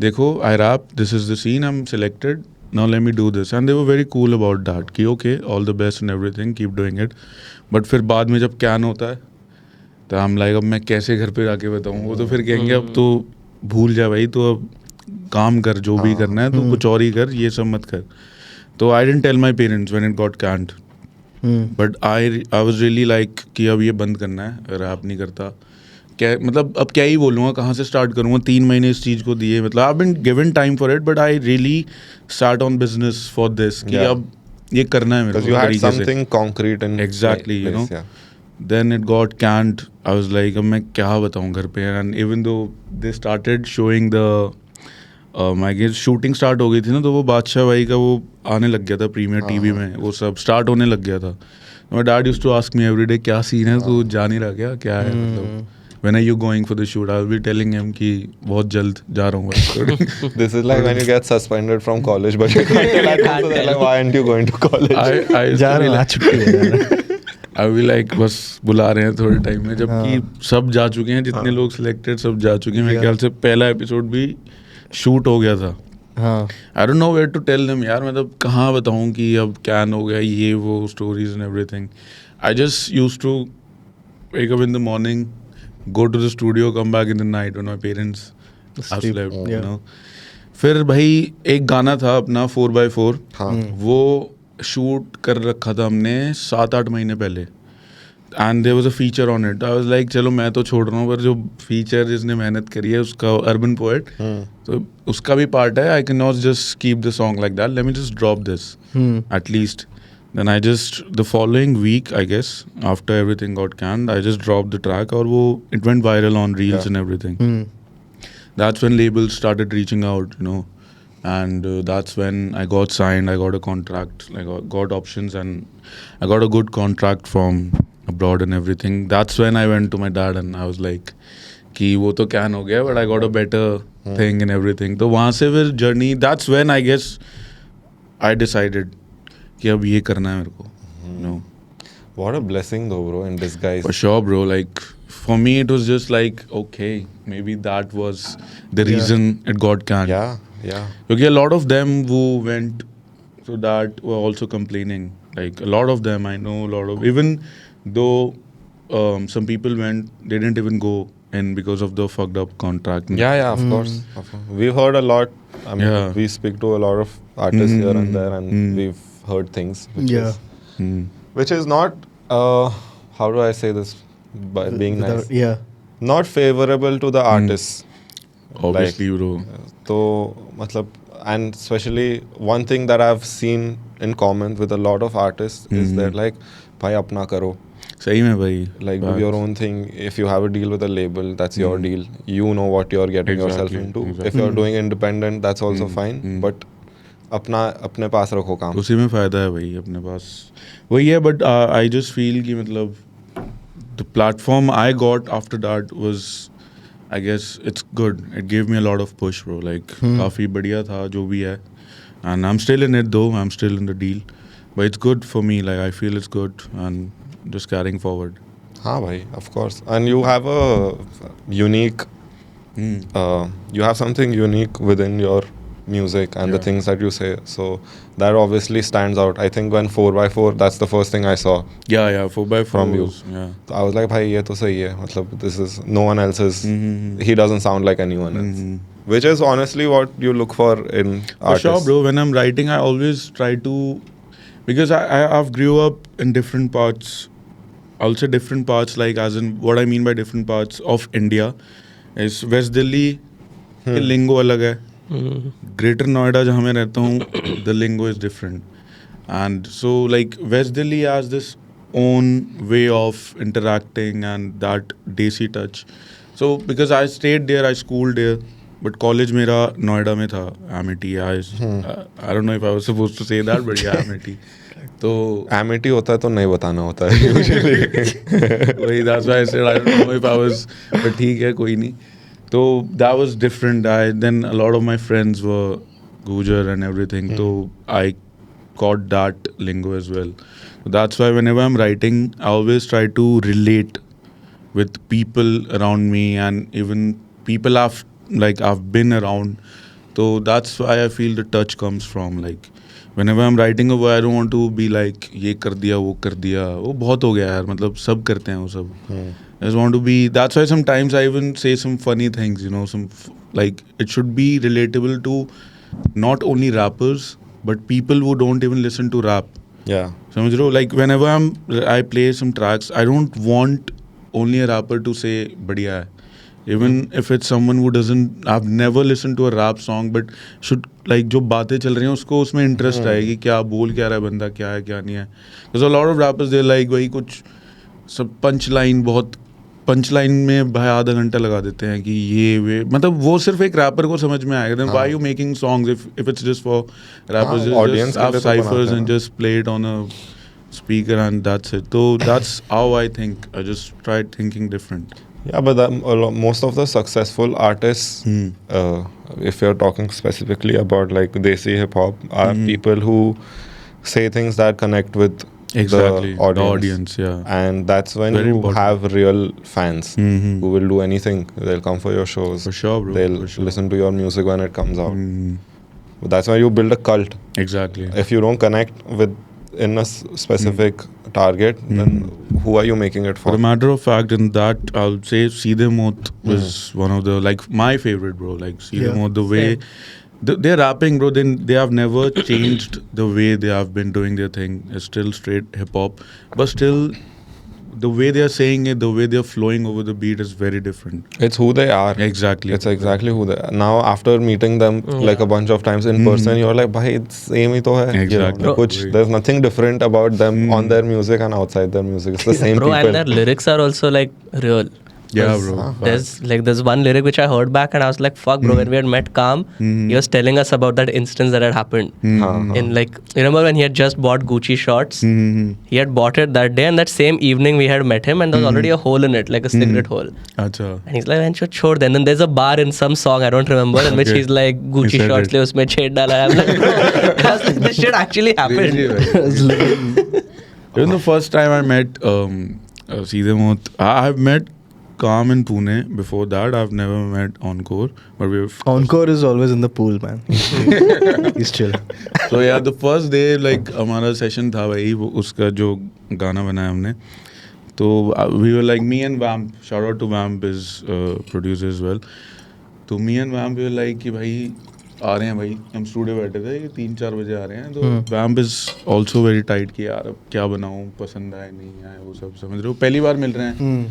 देखो I rap, this is the scene, I'm selected, now let me do this, and they were very cool about that कि okay, all the best and everything, keep doing it. But फिर बाद में जब कैन होता है तो हम like अब मैं कैसे घर पे जाके बताऊँ, वो तो फिर कहेंगे अब तो भूल जा भाई, तो अब काम कर, जो भी करना है तो कुछ और ही कर, ये सब मत कर. तो I didn't tell my parents when it got canned, but I was really like कि अब ये बंद करना है, रैप नहीं करता. क्या मतलब अब क्या ही बोलूँगा, कहाँ से स्टार्ट करूँगा, 3 महीने इस चीज़ को दिए, मतलब I been given time for it, but I really start on business for this कि Yeah. अब ये करना है मेरे Because को you had तरीके से. something concrete in Exactly, you place, know. yeah. Then it got canned. I was like, अब मैं क्या बताऊँ घर पे. And even though they started showing the I guess shooting start हो गई थी ना, तो वो बादशाह भाई का वो आने लग गया था प्रीमियर टीवी में, वो सब स्टार्ट होने लग गया था. My dad used to ask me everyday क्या सीन है, तू जा नहीं रहा क्या है, मतलब when are you going for the shoot? I'll be telling him कि बहुत जल्द जा रहा हूँ बस. This is like when you get suspended from college, but you can't tell at home, so they're like, why aren't you going to college? I used जा to be रहा like- छुट्टी है जा रहा है। I will like बस बुला रहे हैं थोड़े टाइम में, जबकि सब जा चुके हैं, जितने लोग सिलेक्टेड सब जा चुके हैं. मेरे ख्याल से पहला एपिसोड भी शूट हो गया था. हाँ I don't know where to tell them यार, मतलब कहाँ बताऊँ कि अब कैन हो गया, ये वो stories and everything. I just used to wake up in the morning, go to the studio, come back in the night when my parents have Sleep, slept, you yeah. know. फिर भाई एक गाना था अपना 4x4, हाँ. वो shoot कर रखा था हमने 7-8 महीने पहले, and there was a feature on it. I was like चलो मैं तो छोड़ रहा हूँ, पर जो फीचर जिसने मेहनत करी है उसका, अर्बन पोएट, तो उसका भी पार्ट है. I can not just keep the song like that, let me just drop this at least. Then I just, the following week, I guess, after everything got canned, I just dropped the track, और वो it went viral on Reels Yeah. and everything. That's when labels started reaching out, you know, and that's when I got signed. I got a contract, like got options, and I got a good contract from abroad and everything. That's when I went to my dad and I was like, कि वो तो can हो गया, but I got a better thing and everything. तो वहाँ से फिर journey, that's when I guess I decided कि अब ये करना है मेरे को, you know. What a blessing though, bro, in disguise. For sure, bro. Like for me, it was just like, okay, maybe that was the reason it got canned. Yeah. Because a lot of them who went to that were also complaining. Like a lot of them, I know a lot of, even though some people went, they didn't even go in because of the fucked up contract. Yeah, of course. We've heard a lot. I mean, Yeah. we speak to a lot of artists here and there, and we've heard things. Which is not, how do I say this by being nice? Yeah. Not favorable to the artists. Obviously, bro. तो मतलब, and especially one thing that I've seen in common with a lot of artists is they're like, भाई अपना करो. सही में भाई. Like do your own thing. If you have a deal with a label, that's your deal. You know what you're getting yourself Exactly, into. If you're doing independent, that's also fine. But अपने पास रखो काम. उसी में फ़ायदा है भाई अपने पास. वही है, but I just feel कि मतलब the platform I got after that was, I guess it's good. It gave me a lot of push, bro. Like काफ़ी बढ़िया था जो भी है. And I'm still in it though. I'm still in the deal. But it's good for me. Like I feel it's good and just carrying forward. हाँ भाई, of course. And you have a unique, you have something unique within your music and the things that you say. So that obviously stands out. I think when 4x4, that's the first thing I saw. Yeah, 4x4 From you. was- Yeah. So I was like, भाई ये तो सही है. मतलब this is no one else's. He doesn't sound like anyone else. Which is honestly what you look for in For artists. sure, bro. When I'm writing, I always try to, because I've grew up in different parts. I'll say different parts, like as in what I mean by different parts of India is West Delhi के lingo अलग है. Greater Noida जहाँ मैं रहता हूँ, the lingo is different. And so like West Delhi has this own way of interacting and that desi touch. So because I stayed there, I schooled there, but college मेरा नोएडा में था, Amity. I don't know if I was supposed to say that, but yeah Amity. तो एमिटी होता है तो नहीं बताना होता है usually. वही that's why I said I don't know if I was, but ठीक है कोई नहीं. तो that was different. I then a lot of my friends were गुजर एंड एवरीथिंग, तो आई caught that lingo as well. That's why whenever I'm writing, I always try to relate with people around me and even people I've been around. So that's why I feel the touch comes from. Like whenever I'm writing a word, I don't want to be like ये कर दिया वो कर दिया, वो बहुत हो गया यार, मतलब सब करते हैं वो सब. I just want to be. That's why sometimes I even say some funny things, you know, like it should be relatable to not only rappers but people who don't even listen to rap. Yeah. समझ रहे हो? Like whenever I play some tracks, I don't want only a rapper to say बढ़िया है. Even if it's someone who I've never listened to a rap song, but should like जो बातें चल रही हैं उसको उसमें इंटरेस्ट आए कि क्या बोल क्या रहा है बंदा, क्या है क्या नहीं है. Because a lot of rappers they like वही कुछ सब पंच लाइन में भाई आधा घंटा लगा देते हैं कि ये वे, मतलब वो सिर्फ एक रैपर को समझ में आएगा. Then why you making songs if it's just for rappers, audience just के हैव लिए तो साइफर्स बनाते एंड हैं. Just play it on a speaker and that's it. So that's how I think. I just tried thinking different. Yeah, but most of the successful artists, if you're talking specifically about like Desi hip hop, are people who say things that connect with Exactly, the audience. yeah. And that's when Very you important. have real fans who will do anything. They'll come for your shows. For sure, bro. They'll For sure. listen to your music when it comes out. That's why you build a cult. Exactly. If you don't connect with in a specific target, then who are you making it For for? the matter of fact, in that I'll say Seedhe Moth was one of the like my favorite, bro. Like Seedhe Yeah. Moth, the way they're rapping, bro. Then they have never changed the way they have been doing their thing. It's still straight hip hop, but still the way they are saying it, the way they are flowing over the beat is very different. It's who they are. Exactly. It's exactly who they are. Now after meeting them like a bunch of times in person, you're like, bhai, it's same hi to hai. You know, Exactly. kuch, there's nothing different about them on their music and outside their music. It's the same Bro, people. and their lyrics are also like real. Yeah, 'Cause bro. There's one lyric which I heard back and I was like, fuck, bro. When we had met Kam, he was telling us about that instance that had happened. In like, you remember when he had just bought Gucci shorts? He had bought it that day, and that same evening we had met him, and there was already a hole in it, like a cigarette hole. Acha. And he's like, man, should chhod de. And then there's a bar in some song I don't remember, in which Okay. he's like, Gucci said shorts it. le usme chhed dala hai. I'm like, bro, I was like, this shit actually happened. Even the first time I met Seedhe Moth, I've met Kam in Pune. Before that, I've never met Encore, but we were Encore is always in the pool, man. He's chill. So yeah, the first day like हमारा session था वही उसका जो गाना बनाया हमने. तो we were like me and Vamp. Shout out to Vamp, is producer as well. तो me and Vamp we were like कि भाई आ रहे हैं भाई, हम स्टूडियो बैठे थे 3-4 बजे आ रहे हैं. तो Vamp is also very tight कि यार अब क्या बनाऊँ, पसंद आए नहीं आए वो सब समझ रहे हो, पहली बार मिल रहे हैं.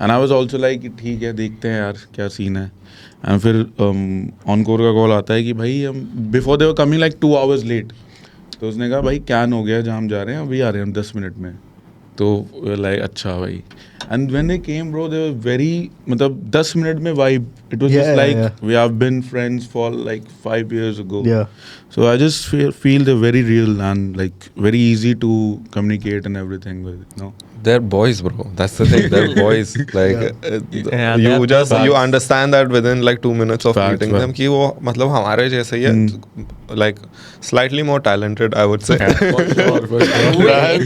And I was also like कि ठीक है देखते हैं यार क्या सीन है. एंड फिर ऑनकोर का कॉल आता है कि भाई हम before they were coming like 2 hours लेट. तो उसने कहा भाई कैन हो गया जहाँ हम जा रहे हैं, अभी आ रहे हैं हम 10 मिनट में. तो लाइक अच्छा भाई. And when they came bro they were very, मतलब 10 मिनट में vibe. It was just like we have been friends for like 5 years ago. Yeah. So I just feel they're very real and like very easy to communicate and everything with, you know. They're boys, bro. That's the thing. They're boys. Like Yeah, you they're just facts. you understand that within like 2 minutes of Facts, meeting facts. them कि वो मतलब हमारे जैसे ही है, like slightly more talented, I would say. For sure. I'm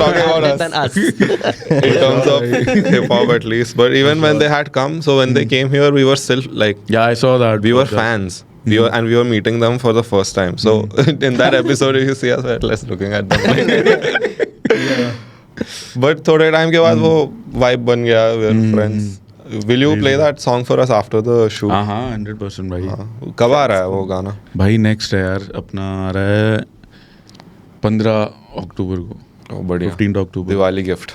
talking about us Than us. in terms of hip hop at least. But even when they had come, so when they came here, we were still like Yeah, I saw that. we were fans. We were meeting them for the first time. So in that episode, if you see us, we're less looking at them. Like, but थोड़े time के बाद वो vibe बन गया. We're friends. Will you play that song for us after the shoot? हाँ 100% भाई. हाँ. कब आ रहा है वो गाना? भाई नेक्स्ट है यार, अपना आ रहा है 15 अक्टूबर को. Oh, बढ़िया. 15 अक्टूबर. दिवाली गिफ्ट.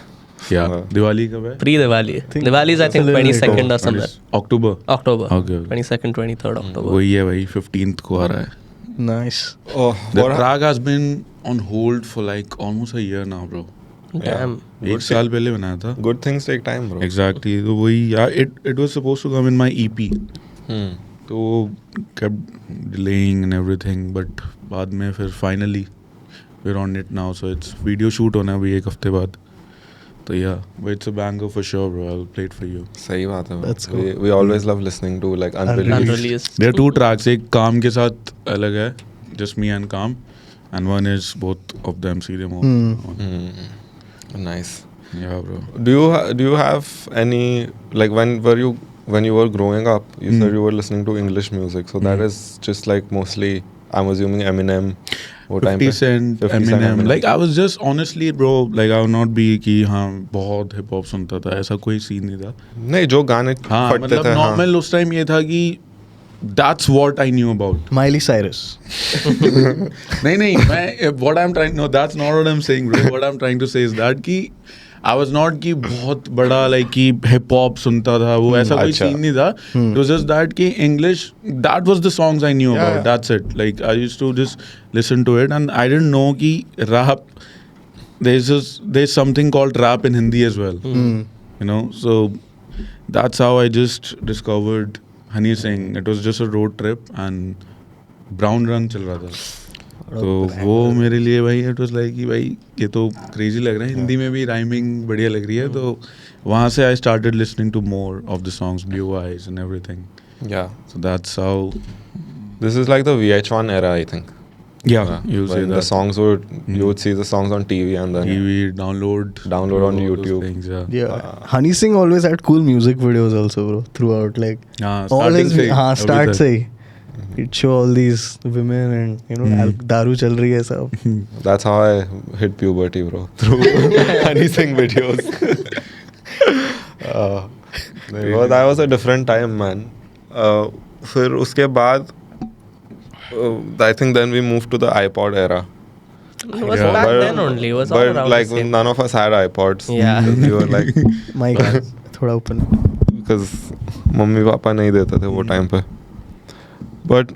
या दिवाली कब है? Pre-Diwali. Diwali is I think 22nd or somewhere. October. October. Okay. 22nd, 23rd October. वही है भाई, 15th को आ रहा है. Nice. Oh, The what track has been on hold for like almost a year now, bro. Damn. 1 साल पहले बनाया था. good things take time, bro. Exactly. तो वही यार, it was supposed to come in my EP. तो kept delaying and everything, but बाद में फिर finally we're on it now, so it's video shoot होना है अभी एक हफ्ते बाद. तो yeah, but it's a banger for sure, bro. I'll play it for you. सही बात है. That's We always love listening to like unreleased. Unreleased. There are 2 tracks. एक काम के साथ अलग है, just me and Kam, and one is both of them CD mode. Nice. Yeah, bro. Do you have any like when you were growing up, you said you were listening to English music, so that is just like mostly, I'm assuming, Eminem. वो time 50 पे? Cent, 50 Cent, Eminem. Like I was just honestly, bro, like I would not be कि हाँ बहुत hip hop सुनता था, ऐसा कोई scene नहीं था. नहीं, जो गाने हाँ फटते मतलब थे, हाँ. नॉर्मल उस टाइम ये था कि that's what I knew about. Miley Cyrus. नहीं मैं what I'm trying, no, that's not what I'm saying, bro. What I'm trying to say is that कि I was not कि बहुत बड़ा like कि hip hop सुनता था, वो ऐसा कोई अच्छा. सीन नहीं था. It was just that कि English, that was the songs I knew about. Yeah. That's it. Like I used to just listen to it, and I didn't know कि rap, there's something called rap in Hindi as well. You know, so that's how I just discovered Honey Singh. It was just a road trip and Brown रंग चल रहा था. तो वो मेरे लिए भाई इट वाज लाइक कि भाई ये तो क्रेजी लग रहा है, हिंदी में भी राइमिंग बढ़िया लग रही है. तो वहाँ से I started listening to more of the songs, blue eyes and everything. Yeah. So that's how This is like the VH1 era, I think. या you say When the songs you would see the songs on TV and then TV download on YouTube. Yeah. Honey Singh always had cool music videos also, bro. Throughout, like हाँ all starting his से start से ही. He'd show all these women and you know दारू चल रही है सब. That's how I hit puberty, bro. Through Honey Singh videos. That was a different time, man. फिर उसके बाद I think then we moved to the iPod era. It was Yeah. back But- then only. It was all But around like the same. none of us had iPods. Yeah. Because we were like, Mic थोड़ा open. because mummy papa नहीं देते थे वो time पे. But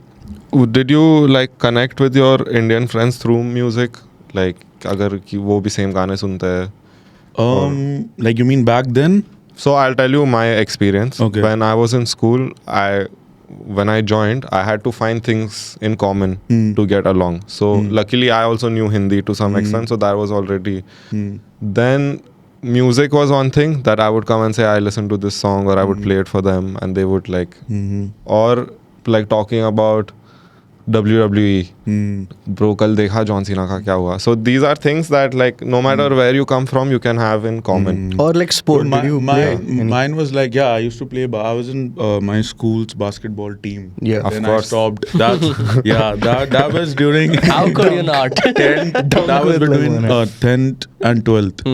did you like connect with your Indian friends through music? Like अगर कि वो भी same गाने सुनते हैं. like you mean back then? So I'll tell you my experience. Okay. When I was in school, when I joined, I had to find things in common to get along. So luckily, I also knew Hindi to some extent, so that was already. Then music was one thing that I would come and say I listen to this song, or I would play it for them, and they would like, or like talking about WWE. Bro, कल देखा John Cena का क्या हुआ. So these are things that like no matter where you come from, you can have in common. Or like sport. Did you play any? Mine was like, yeah, I used to play. I was in my school's basketball team. Yeah. Of Then course. I stopped. That was during. How could you not? 10th, that was between 10th and 12th.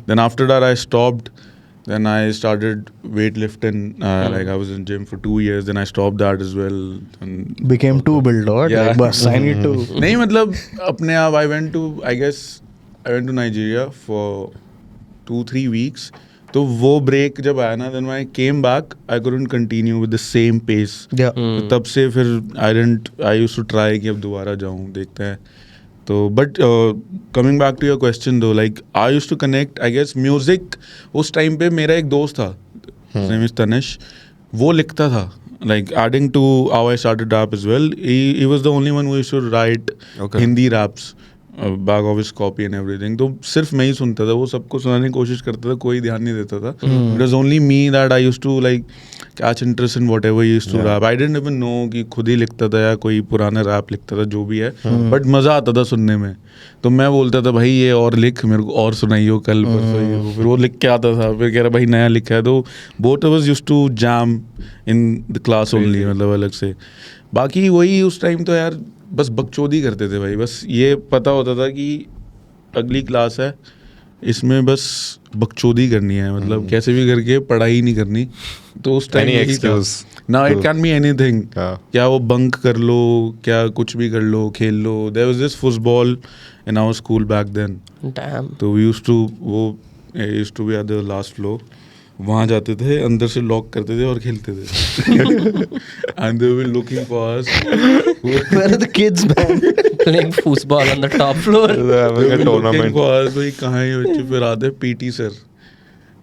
Then after that, I stopped. Then I started weightlifting. Like I was in gym for 2 years. Then I stopped that as well. And Became too built, or Yeah. like, bus, I need to. नहीं मतलब अपने आप I went to Nigeria for 2-3 weeks. तो वो break जब आया ना, then when I came back, I couldn't continue with the same pace. Yeah. तो तब से फिर I used to try कि अब दोबारा जाऊँ, देखते हैं. तो but coming back to your question though, like I used to connect, I guess music उस time पे मेरा एक दोस्त था, his name is Tanish, वो लिखता था, like adding to how I started rap as well. He was the only one who used to write Okay. Hindi raps, back of his copy and everything. तो सिर्फ मैं ही सुनता था, वो सबको सुनाने की कोशिश करता था, कोई ध्यान नहीं देता था. It was only me that I used to like catch interest in whatever he used to rap. I didn't even know कि खुद ही लिखता था या कोई पुराना रैप लिखता था, जो भी है. But मज़ा आता था सुनने में. तो मैं बोलता था भाई ये और लिख, मेरे को और सुनाइयो कल परसों ये. फिर वो लिख के आता था, फिर कह रहा भाई नया लिखा है. तो both of us used to jam in the class only, मतलब अलग से. बाकी वही उस टाइम तो यार बस बकचोदी करते थे भाई. बस ये पता होता था कि अगली क्लास है, इसमें बस बकचोदी करनी है, मतलब कैसे भी करके पढ़ाई नहीं करनी. तो उस टाइम Any excuse. ना it can be anything. Yeah. क्या वो बंक कर लो, क्या कुछ भी कर लो, खेल लो. There was this football in our school back then. Damn. तो we used to be at the last floor. वहाँ जाते थे, अंदर से लॉक करते थे और खेलते थे. And they were looking for us. Where are the kids, man? Playing football on the top floor. They're having a tournament. भाई कहाँ है ये बच्चे. फिर आते PT sir,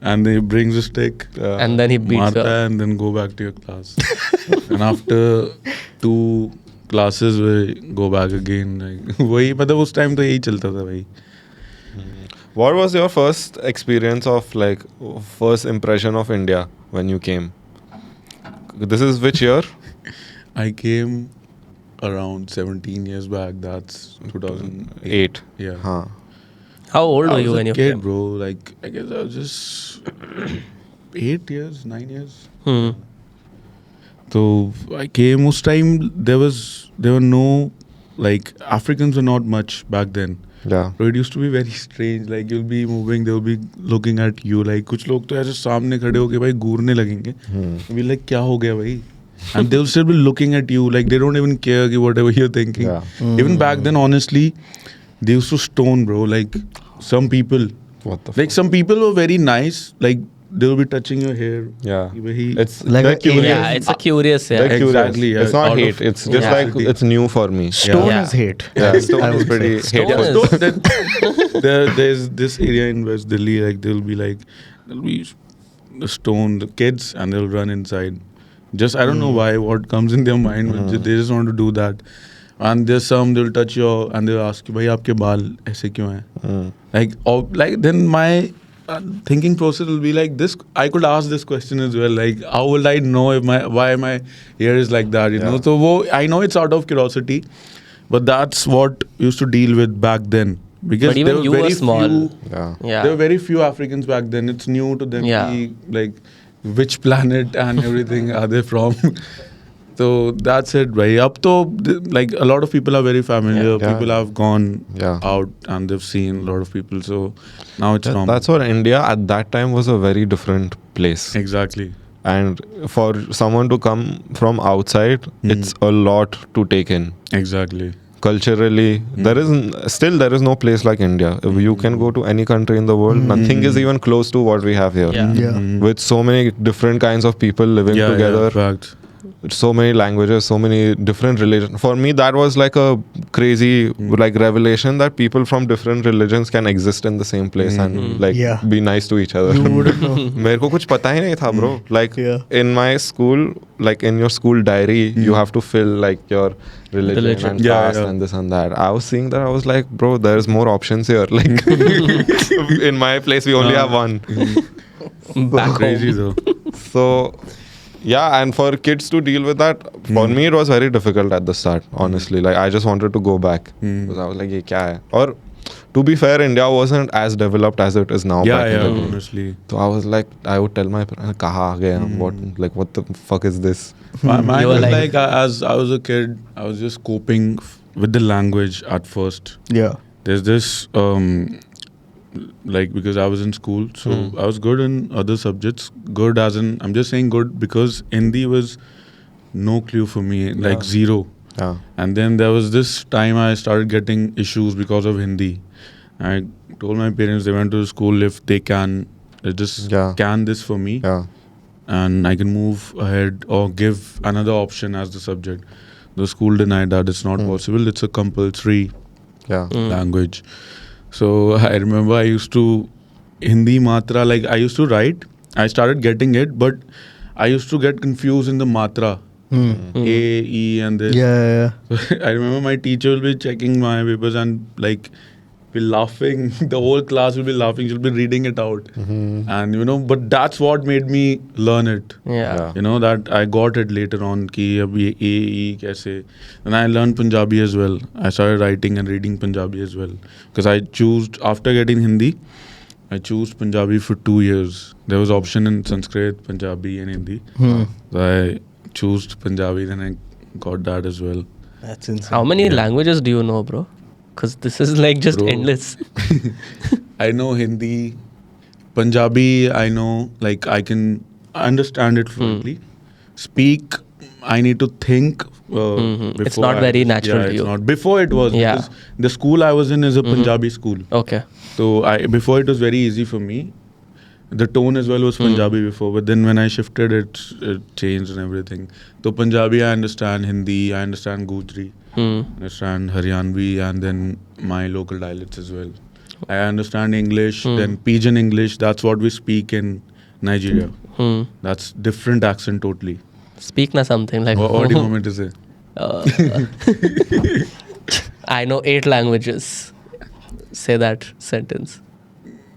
and he brings a stick, And then he beats marta her. hai, and then go back to your class. And after 2 classes we go back again. Like वही मतलब उस time तो यही चलता था भाई. What was your first experience of like first impression of India when you came? This is which year? I came around 17 years back. That's 2008. 8. Yeah. Huh. How old I were was you a when you kid, came? bro. Like I guess I was just 8 years, 9 years. Hmm. So I came. Most time there were no, like, Africans were not much back then. Yeah. So it used to be very strange. Like you'll be moving, they'll be looking at you. Like कुछ लोग तो ऐसे सामने खड़े होके भाई घूरने लगेंगे. We're like क्या हो गया भाई? And they'll still be looking at you. Like they don't even care कि whatever you're thinking. Yeah. Even back then, honestly, they used to stone, bro. Like some people, What the like some people were very nice. Like they'll be touching your hair. Yeah. कि भाई It's Like they're a curious. Yeah, it's a curious. They're Yeah. curious. Exactly, yeah. It's not Out of hate. It's just Yeah. like it's new for me. Stone Yeah. is hate. Yeah, Stone I is would pretty say. Stone hateful. is- There's this area in West Delhi. Like there'll be the stone, the kids, and they'll run inside. Just I don't know why, what comes in their mind, but they just want to do that. And there's some they'll touch your and they'll ask you, भाई आपके बाल ऐसे क्यों हैं? Like then my thinking process will be like this. I could ask this question as well. Like how will I know if why my hair is like that? You know. Yeah. So I know it's out of curiosity, but that's what we used to deal with back then. Because But even there you were were very small. few. Yeah. Yeah. There were very few Africans back then. It's new to them. Yeah. Like which planet and everything are they from? So that's it, right? Up to like a lot of people are very familiar. Yeah. People have gone Yeah. out and they've seen a lot of people. So now it's normal. That's what India at that time was a very different place. Exactly. And for someone to come from outside, it's a lot to take in. Exactly. Culturally, there is no place like India. If you can go to any country in the world, nothing is even close to what we have here. Yeah. Yeah. With so many different kinds of people living Yeah, together, yeah, fact. so many languages, so many different religions. For me, that was like a crazy like revelation that people from different religions can exist in the same place and like Yeah. be nice to each other. You wouldn't know. मेरे को कुछ पता ही नहीं था, bro. Like Yeah. in my school, like in your school diary, you have to fill like your religion and Yeah, caste yeah. and this and that. I was seeing that, I was like, bro, there's more options here. Like in my place, we only have one. Back Crazy home. though. So yeah, and for kids to deal with that, for me it was very difficult at the start, honestly. Like I just wanted to go back because I was like, ye kya hai? Or to be fair, India wasn't as developed as it is now. Yeah, back in yeah, the day. honestly. So I was like, I would tell my parents, kaha aa gaye hum? What the fuck is this? Mine You were was like- like as I was a kid, I was just coping with the language at first. Yeah. There's this like because I was in school, so I was good in other subjects. Good as in I'm just saying good because Hindi was no clue for me, like zero. Yeah. And then there was this time I started getting issues because of Hindi. I told my parents they went to the school if they can just Yeah. can this for me Yeah. and I can move ahead or give another option as the subject. The school denied that it's not possible. It's a compulsory Yeah. language. So I remember I used to Hindi matra, like I used to write. I started getting it, but I used to get confused in the matra. A, E, and this. Yeah. I remember my teacher will be checking my papers and like be laughing. The whole class will be laughing. She'll be reading it out, and you know. But that's what made me learn it. Yeah. You know that I got it later on. Ki ab ye A, E kaise. And I learned Punjabi as well. I started writing and reading Punjabi as well because I chose after getting Hindi. I chose Punjabi for 2 years. There was option in Sanskrit, Punjabi, and Hindi. So I chose Punjabi, then I got that as well. That's insane. How many languages do you know, bro? Because this is like just Bro. endless. I know Hindi, Punjabi. I know, like I can understand it fluently. Speak, I need to think. It's before not very natural to it's you. Not. Before it was. Yeah. Because the school I was in is a Punjabi school. Okay. So before it was very easy for me. The tone as well was Punjabi before, but then when I shifted, it changed and everything. So Punjabi, I understand. Hindi, I understand Gujri, Hmm. understand Haryanvi, and then my local dialects as well. I understand English, then Pidgin English. That's what we speak in Nigeria. That's different accent totally. Speak na something like. What do you want me to say? I know 8 languages. Say that sentence.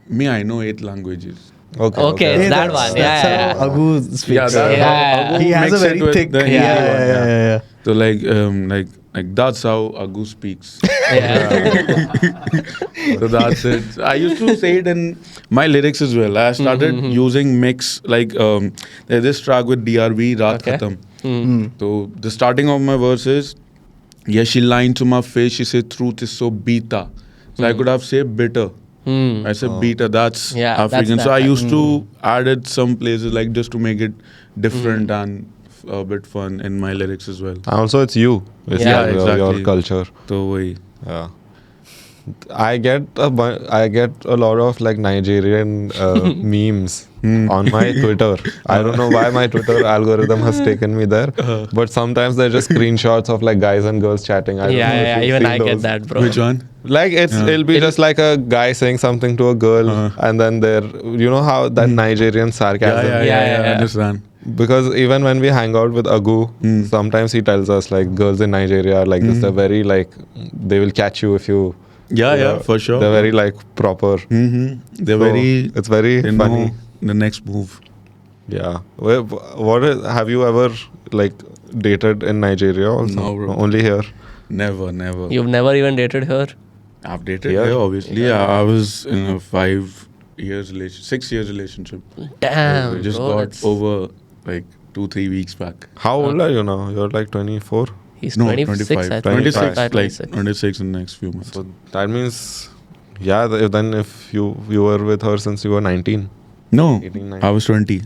Me, I know 8 languages. Okay, Hey, that that's- one. that's Yeah. how Agu speaks. that's Yeah. how Agu He has a mix it very with thick. the Hindi Yeah, one, yeah. So like that's how Agu speaks. Yeah. So that's it. I used to say it in my lyrics as well. I started using mix like there's this track with DRB, Raat Okay. Khatam. So the starting of my verse is, yeah, she lied to my face. She said truth is so beta. So I could have said bitter. I said beta. That's Yeah, that's African. that So I type. used to add it some places like just to make it different and a bit fun in my lyrics as well. Also, it's you. It's Yeah, your exactly. culture. So wahi. Yeah. I get a lot of like Nigerian memes on my Twitter. I don't know why my Twitter algorithm has taken me there, but sometimes they're just screenshots of like guys and girls chatting. I don't know if Yeah. you've Even seen I get those. that, bro. Which one? Like it'll be just like a guy saying something to a girl, and then you know how that Nigerian sarcasm. Yeah. I understand. Because even when we hang out with Agu, sometimes he tells us like girls in Nigeria are like this. They're very like they will catch you if you. Yeah, for sure. They're very like proper. They're So, very. It's very They funny. know the next move. Yeah. Have you ever like dated in Nigeria also? No, bro. Only here. Never. You've never even dated her? I've dated Yeah. her, obviously. Yeah. I was in a 6 years relationship. Damn, We just bro, got that's- over like 2-3 weeks back. How old are you now? You're like 24. He's No, 26, 25. I think. 26, 25, like 26. 26 in the next few months. So that means, yeah. Then if you were with her since you were 19, No, 18, 19. I was 20.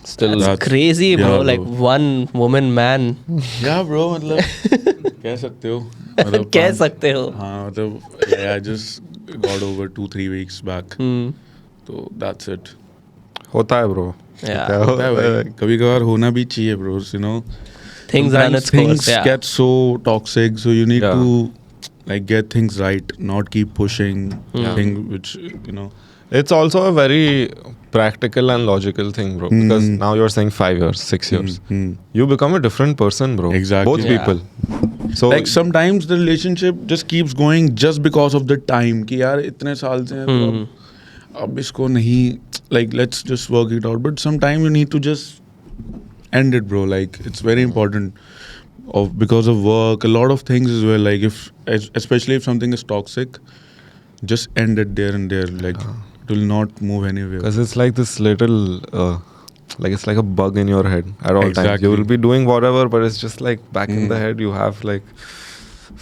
still That's- Crazy, bro. Yeah, Like bro. one woman man. Yeah, bro. मतलब कह सकते हो. मतलब कह पाँच- सकते हो. हाँ मतलब I just got over 2-3 weeks back. So that's it. होता है bro. Yeah. क्या होता है होता है? भाई. कभी-कभार होना भी चाहिए, bros. You know. Things run Sometimes its course. things Yeah. get so toxic, so you need Yeah. to like get things right, not keep pushing thing which you know. It's also a very practical and logical thing, bro. Because now you're saying 5 years, 6 years. You become a different person, bro. Exactly. Both Yeah. people. So Like sometimes the relationship just keeps going just because of the time. कि यार इतने साल से हैं, तो अब इसको नहीं like let's just work it out. But sometimes you need to just end it, bro. Like it's very important. Because of work, a lot of things as well. Like especially if something is toxic, just end it there and there. Like it will not move anywhere. because it's like this little, like it's like a bug in your head at all times. Exactly. You will be doing whatever, but it's just like back in the head. You have like,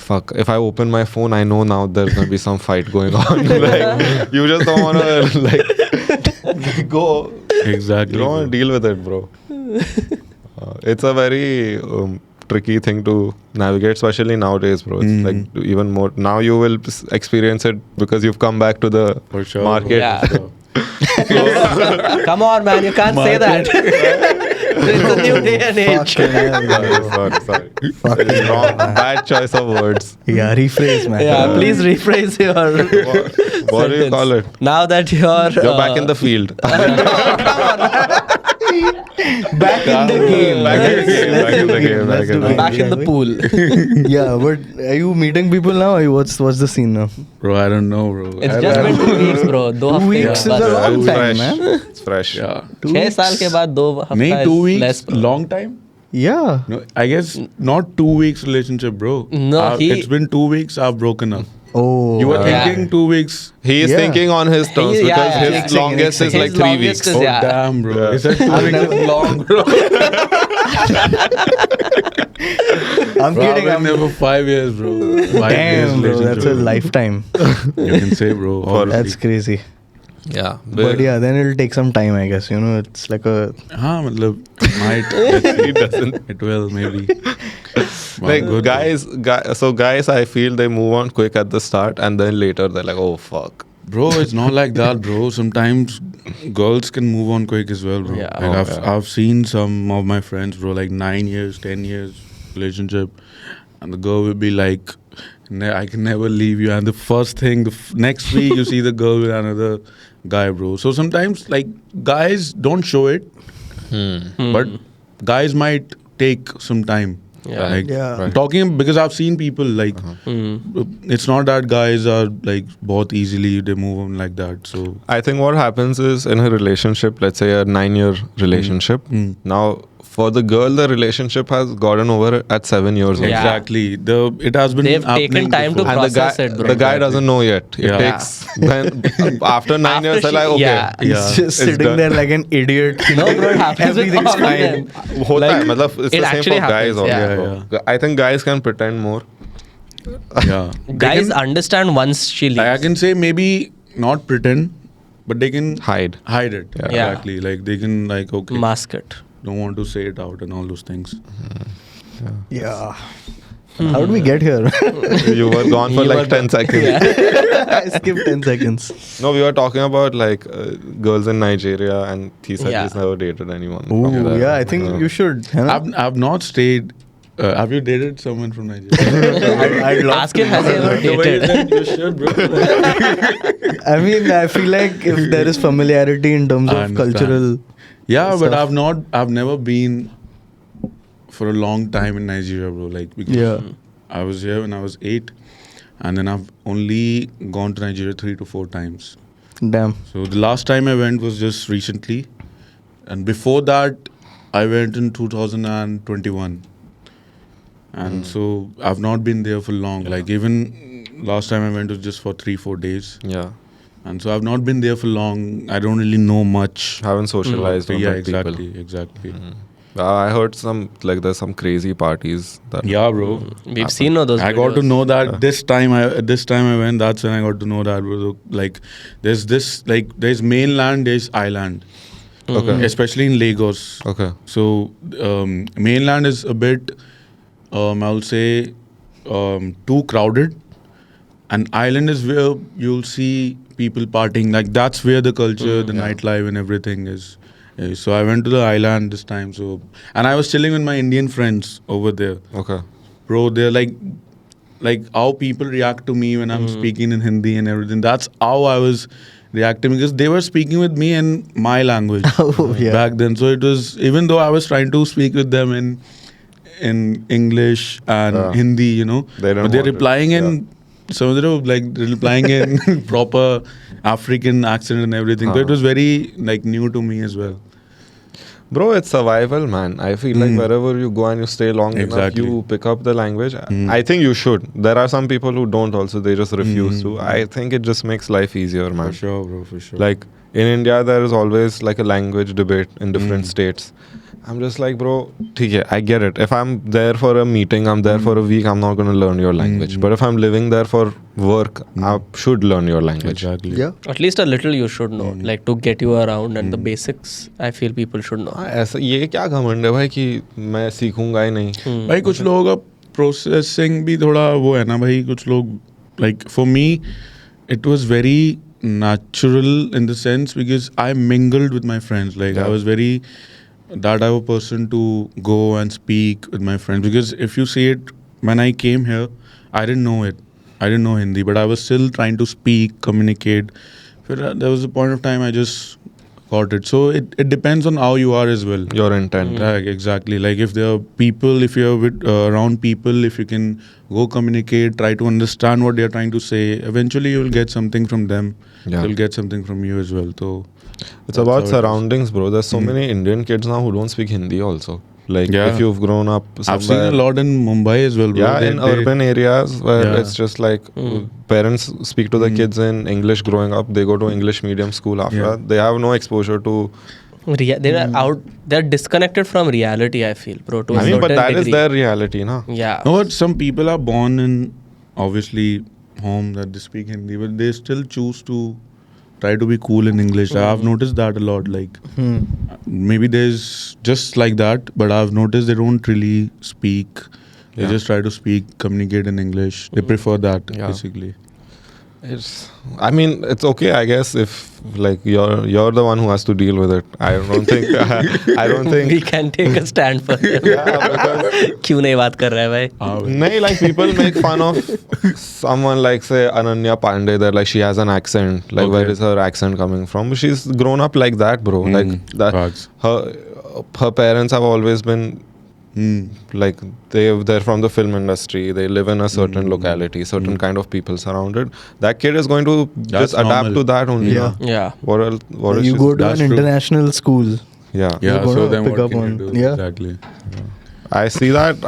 fuck. If I open my phone, I know now there's gonna be some fight going on. Like you just don't wanna like go. Exactly. You don't want to deal with it, bro. It's a very tricky thing to navigate, especially nowadays, bro. It's like even more. Now you will experience it because you've come back to the For sure. market. Yeah. Come on, man. You can't say that. It's a new day and age. Sorry. It's wrong. Bad choice of words. Yeah, rephrase, man. Yeah, please rephrase your. What do you call it? Now that you're. You're back in the field. Back in the game. Back in the game, Let's back in do the game, Let's back in do the Back in the shall we? pool. Yeah, but are you meeting people now? Or what's the scene now? Bro, I don't know, bro. It's I just don't been know. 2 weeks, bro. 2 2 weeks हफ्ते is a बाद. long It's time, fresh. man. It's fresh. Yeah. 6 साल के बाद 2 हफ्ता नहीं, is 2 weeks. less, bro. Long time. Yeah. No, I guess not 2 weeks relationship, bro. No, It's been 2 weeks. I've broken up. Oh. You were Yeah. thinking 2 weeks. He is Yeah. thinking on his terms He- yeah, because yeah, his yeah. longest is His like 3 longest weeks. is- Oh Yeah. damn, bro! Yeah. He said 2 weeks is long, bro. I'm Bro, I've kidding. been there for 5 years, bro. 5 years Damn, bro. That's a relationship. lifetime. You can say, bro. That's crazy. Yeah. But yeah, then it'll take some time, I guess. You know, it's like a. हाँ मतलब might. Let's see. He doesn't. It will maybe. Like Good, guys, I feel they move on quick at the start and then later they're like, oh fuck. Bro, it's not like that, bro. Sometimes girls can move on quick as well, bro. Yeah. Like Oh, I've seen some of my friends, bro, like 9 years, 10 years relationship, and the girl will be like I can never leave you. And the first thing, next week you see the girl with another guy, bro. So sometimes like guys don't show it, but guys might take some time. Yeah. Like, Yeah. Right. talking because I've seen people like it's not that guys are like both easily they move on like that. So I think what happens is in a relationship, let's say a 9-year relationship, now for the girl, the relationship has gotten over at 7 years old. Yeah. exactly, it has been They've happening taken time to before. And process the guy, it, bro. the guy doesn't know yet. It Yeah. takes then after 9 years, they're like, okay, yeah. He's Yeah. just It's sitting done. there like an idiot. No, bro, it happens with Everything's all of fine. them. hota hai, Like, matlab, it's it the same actually for guys happens, also. yeah. bro. I think guys can pretend more. Yeah, Guys They can- understand once she leaves. I can say maybe not pretend, but they can Hide. hide it. Yeah. Exactly, like they can like okay, Mask it. don't want to say it out and all those things. Yeah. How did we get here? You were gone for You like were 10 seconds. I skipped 10 seconds. No, we were talking about like girls in Nigeria, and he said Yeah. he's never dated anyone. Ooh, from there. yeah, I think you should. है ना? I've not stayed. Have you dated someone from Nigeria? I'd love Ask him, has he ever The way you dated? said you should, bro. I mean, I feel like if there is familiarity in terms I of understand. cultural. Yeah, but Stuff. I've never been for a long time in Nigeria, bro. Like because Yeah. I was here when I was 8, and then I've only gone to Nigeria 3 to 4 times. Damn. So the last time I went was just recently, and before that I went in 2021. And so I've not been there for long. Like even last time I went was just for 3-4 days, Yeah. and so I've not been there for long. I don't really know much. Haven't socialized with Yeah, that people. exactly. I heard some like there's some crazy parties that Yeah, bro. We've seen all those I got to videos. know that this time I went. That's when I got to know that, bro. Like there's this like there's mainland, there's island. Okay. Especially in Lagos. Okay. So mainland is a bit, I will say, too crowded, and island is where you'll see people partying. Like that's where the culture, the nightlife, and everything is. So I went to the island this time. So and I was chilling with my Indian friends over there, Okay. bro. They're like how people react to me when I'm speaking in Hindi and everything. That's how I was reacting because they were speaking with me in my language Oh, yeah. back then. So it was, even though I was trying to speak with them in English and Yeah. Hindi, you know, They don't but they're want it. replying in some of them like replying in proper African accent and everything. So it was very like new to me as well. Bro, it's survival, man. I feel like wherever you go and you stay long Exactly. enough, you pick up the language. I think you should. There are some people who don't also. They just refuse to. I think it just makes life easier, man. For sure, bro, for sure. Like in India, there is always like a language debate in different states. I'm just like, bro, theek hai, I get it. If I'm there for a meeting, I'm there for a week, I'm not going to learn your language. But if I'm living there for work, I should learn your language. exactly. Yeah. At least a little you should know, like to get you around, and the basics I feel people should know. हाँ, ऐसा ये क्या घमंड है भाई कि मैं सीखूंगा ही नहीं. भाई कुछ लोगों का प्रोसेसिंग भी थोड़ा वो है ना भाई. कुछ लोग like for me it was very natural in the sense because I mingled with my friends. Like I was very that type of person to go and speak with my friends, because if you see it, when I came here I didn't know it. I didn't know Hindi, but I was still trying to speak, communicate. There was a point of time I just got it. So it depends on how you are as well. Your intent. Like, exactly. Like if there are people, if you're with, around people, if you can go communicate, try to understand what they're trying to say, eventually you'll get something from them. Yeah. They'll get something from you as well. So It's about how it is. surroundings, bro. There's so many Indian kids now who don't speak Hindi also. Like Yeah. if you've grown up somewhere. I've seen a lot in Mumbai as well, bro. Yeah, in urban areas where Yeah. it's just like parents speak to the kids in English growing up. They go to English medium school after Yeah. that. They have no exposure to. They are out. They're disconnected from reality. I feel, bro. To a I mean, but certain that is degree. their reality, na? Yeah. No, but some people are born in obviously home that they speak Hindi, but they still choose to try to be cool in English. I've noticed that a lot. Like maybe there's just like that, but I've noticed they don't really speak. They Yeah. just try to speak, communicate in English. They prefer that Yeah. basically. I mean, it's okay, I guess, if like you're the one who has to deal with it. I don't think I don't think. We can take a stand for him. Yeah, because क्यों नहीं बात कर रहा है भाई? nahi, like people make fun of someone like say Ananya Pandey. That like she has an accent. Like where Okay. is her accent coming from? She's grown up like that, bro. Like that. Facts. Her parents have always been like they're from the film industry. They live in a certain locality, certain kind of people surrounded. That kid is going to That's just adapt normal. to that only. Yeah. Yeah. What else? What is You she- go to That's an true. international school. Yeah. Yeah, You're so gonna then pick what up can on- you do? yeah. Exactly. I see that.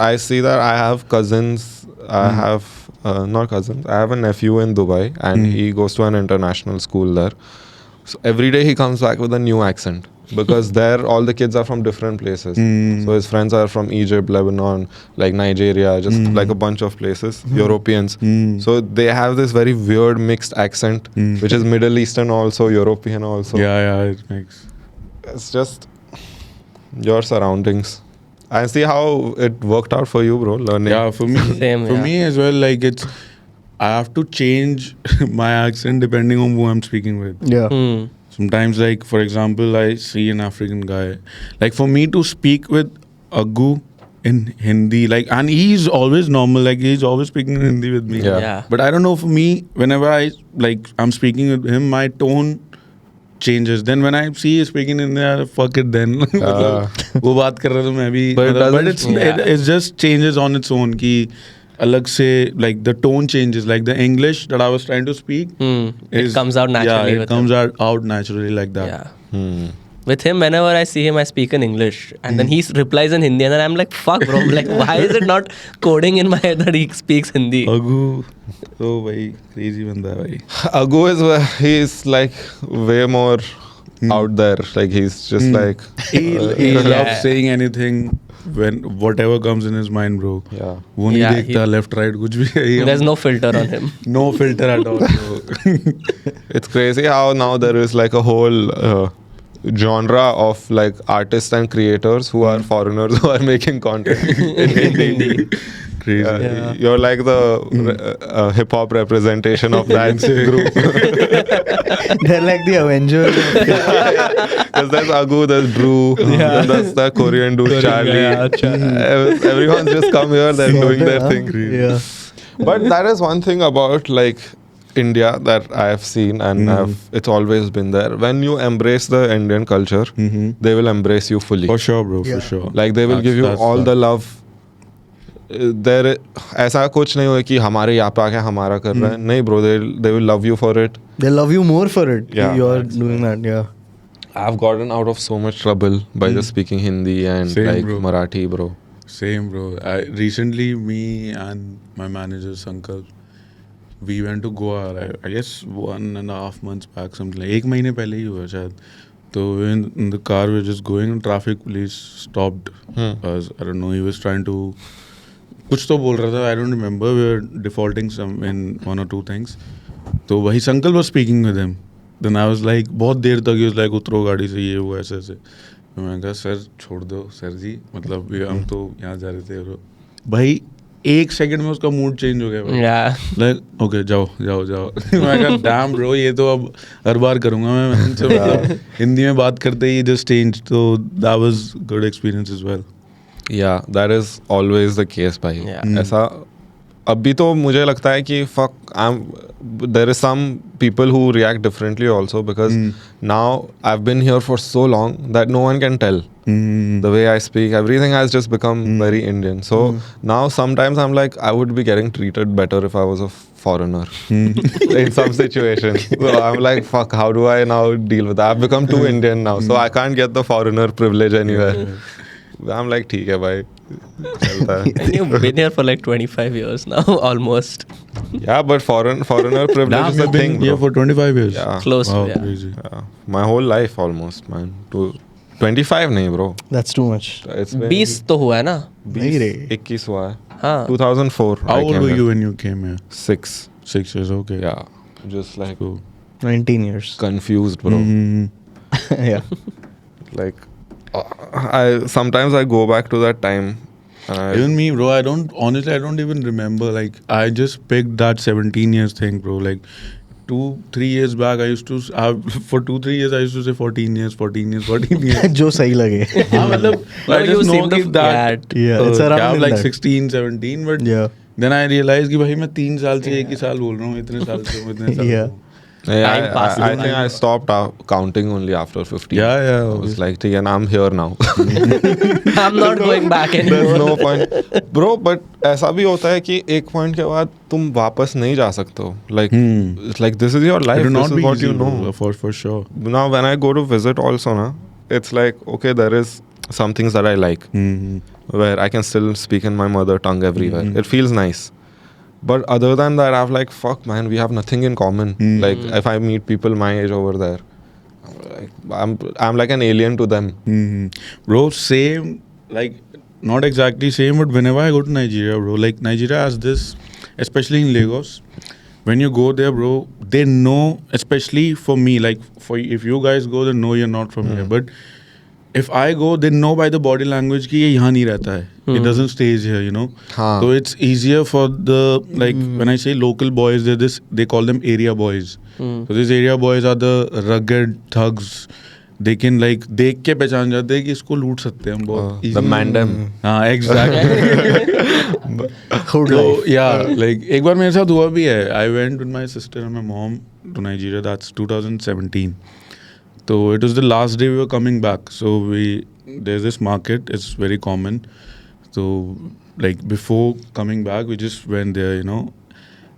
I have cousins. I have not cousins. I have a nephew in Dubai, and he goes to an international school there. So every day he comes back with a new accent because there all the kids are from different places. So his friends are from Egypt, Lebanon, like Nigeria, just like a bunch of places, Europeans. So they have this very weird mixed accent, which is Middle Eastern also, European also. Yeah, it makes. It's just your surroundings. I see how it worked out for you, bro. Learning. Yeah, for me, Same, for yeah. me as well. Like I have to change my accent depending on who I'm speaking with. Yeah. Hmm. Sometimes, like for example, I see an African guy. Like for me to speak with Aggu in Hindi, like, and he's always normal. Like he's always speaking in Hindi with me. Yeah. Yeah. But I don't know. For me, whenever I'm speaking with him, my tone changes. Then when I see he's speaking in there, fuck it. Then वो बात कर रहा था मैं भी. But it But doesn't- it just changes on its own. कि अलग से like the tone changes. Like the English that I was trying to speak. It comes out naturally. Yeah, it with comes him. out naturally like that. Yeah. With him, whenever I see him, I speak in English, and then he replies in Hindi, and then I'm like, "Fuck, bro! Like, why is it not coding in my head that he speaks Hindi?" Aggu, तो भाई crazy बंदा है भाई. Agu he's like way more out there. Like he's just like He Yeah. loves saying anything when whatever comes in his mind, bro. yeah. वो नहीं Yeah, देखता left right कुछ भी है. There's no filter on him. no filter at all. bro. It's crazy how now there is like a whole genre of like artists and creators who are foreigners who are making content in Hindi. Crazy. Yeah. You're like the hip hop representation of that group. They're like the Avengers. Because there's Agu, there's Drew, and there's the Korean dude Charlie. Everyone's just come here, they're doing their thing. Yeah. But that is one thing about like India that I have seen, and it's always been there. When you embrace the Indian culture, they will embrace you fully. For sure, bro. Yeah. For sure. Like they will give you all the love. There, ऐसा कुछ नहीं हुआ कि हमारे यहाँ पे आके हमारा कर रहा है. नहीं, bro. They will love you for it. They love you more for it. Yeah. You're doing that. Yeah. I've gotten out of so much trouble by just speaking Hindi and Same, like bro. Marathi, bro. Same, bro. Recently, me and my manager, Sankalp, we went to Goa. I guess 1.5 months back, something like. एक महीने पहले ही हुआ शायद. So we were in the car, we were just going, and traffic police stopped us. I don't know. He was trying to. कुछ तो बोल रहा था. I don't remember. We were defaulting some in 1 or 2 things. तो वही Sankalp was speaking with him. Then I was like, बहुत देर तक he was like, उतरो गाड़ी से, ये वो ऐसे ऐसे. तो मैंने कहा सर छोड़ दो सर जी, मतलब हम तो यहाँ जा रहे थे bro. भाई 1 सेकंड में उसका मूड चेंज हो गया भाई. Yeah. लाइक ओके जाओ जाओ जाओ. मैं कहा डैम ब्रो, ये तो अब हर बार करूँगा मैं उनसे. मतलब हिंदी में बात करते ही जस्ट चेंज. तो that was good experience as well. Yeah, that is always the case, भाई. Yeah. ऐसा अभी तो मुझे लगता है कि there is some people who react differently also because now I've been here for so long that no one can tell the way I speak. Everything has just become very Indian. So now sometimes I'm like, I would be getting treated better if I was a foreigner in some situations. So I'm like, fuck, how do I now deal with that? I've become too Indian now, so I can't get the foreigner privilege anywhere. I'm like, ठीक है भाई, चलता है. And you've been here for like 25 years now, almost. Yeah, but foreigner privilege is the I've been thing, here bro. for 25 years. Yeah. Close Wow, to, yeah. crazy. Yeah. My whole life almost, man. To 25 नहीं, bro. That's too much. It's been 20 तो हुआ है ना? 20 रे. 21 हुआ है. हाँ. 2004. How I old came were here. you when you came here? 6. 6 years, okay. Yeah. Just like Cool. 19 years. confused, bro. Yeah. Like sometimes I go back to that time. And Even me, bro, I don't even remember. Like, I just picked that 17 years thing, bro. Like, 2-3 years back, I used to for 2-3 years I used to say 14 years. जो सही लगे. हाँ मतलब I No, you just know seem to कि that Yeah, it's around क्या in like that. 16-17, but Yeah. then I realized कि भाई मैं 3 साल से एक ही साल बोल रहा हूँ, इतने साल से मैं इतने साल Yeah. से हूँ. Time passes. I think I stopped counting only after 15. Yeah. I was like, ठीक है, I'm here now. I'm not going back There's anymore. no point, bro. But ऐसा भी होता है कि एक point के बाद तुम वापस नहीं जा सकते हो. Like, it's like this is your It life. will This not is be what easy, you know. bro, for sure. Now when I go to visit also, na, it's like okay, there is some things that I like where I can still speak in my mother tongue everywhere. It feels nice. But other than that, I've like, fuck, man, we have nothing in common. Like, if I meet people my age over there, I'm like an alien to them. Bro, same, like, not exactly same, but whenever I go to Nigeria, bro, like, Nigeria has this, especially in Lagos, when you go there, bro, they know, especially for me, like, if you guys go, they know you're not from here, but if I go, they know by the body language कि ये यहाँ नहीं रहता है. It doesn't stays here, you know. हाँ. So it's easier for the, like, when I say local boys, they call them area boys. So these area boys are the rugged thugs. They can like देख के पहचान जाते हैं कि इसको लूट सकते हैं हम बहुत The mandem. हाँ exactly. So yeah, like एक बार मेरे साथ हुआ भी है. I went with my sister and my mom to Nigeria. That's 2017. So it was the last day we were coming back. So there's this market. It's very common. So like before coming back, we just went there, you know.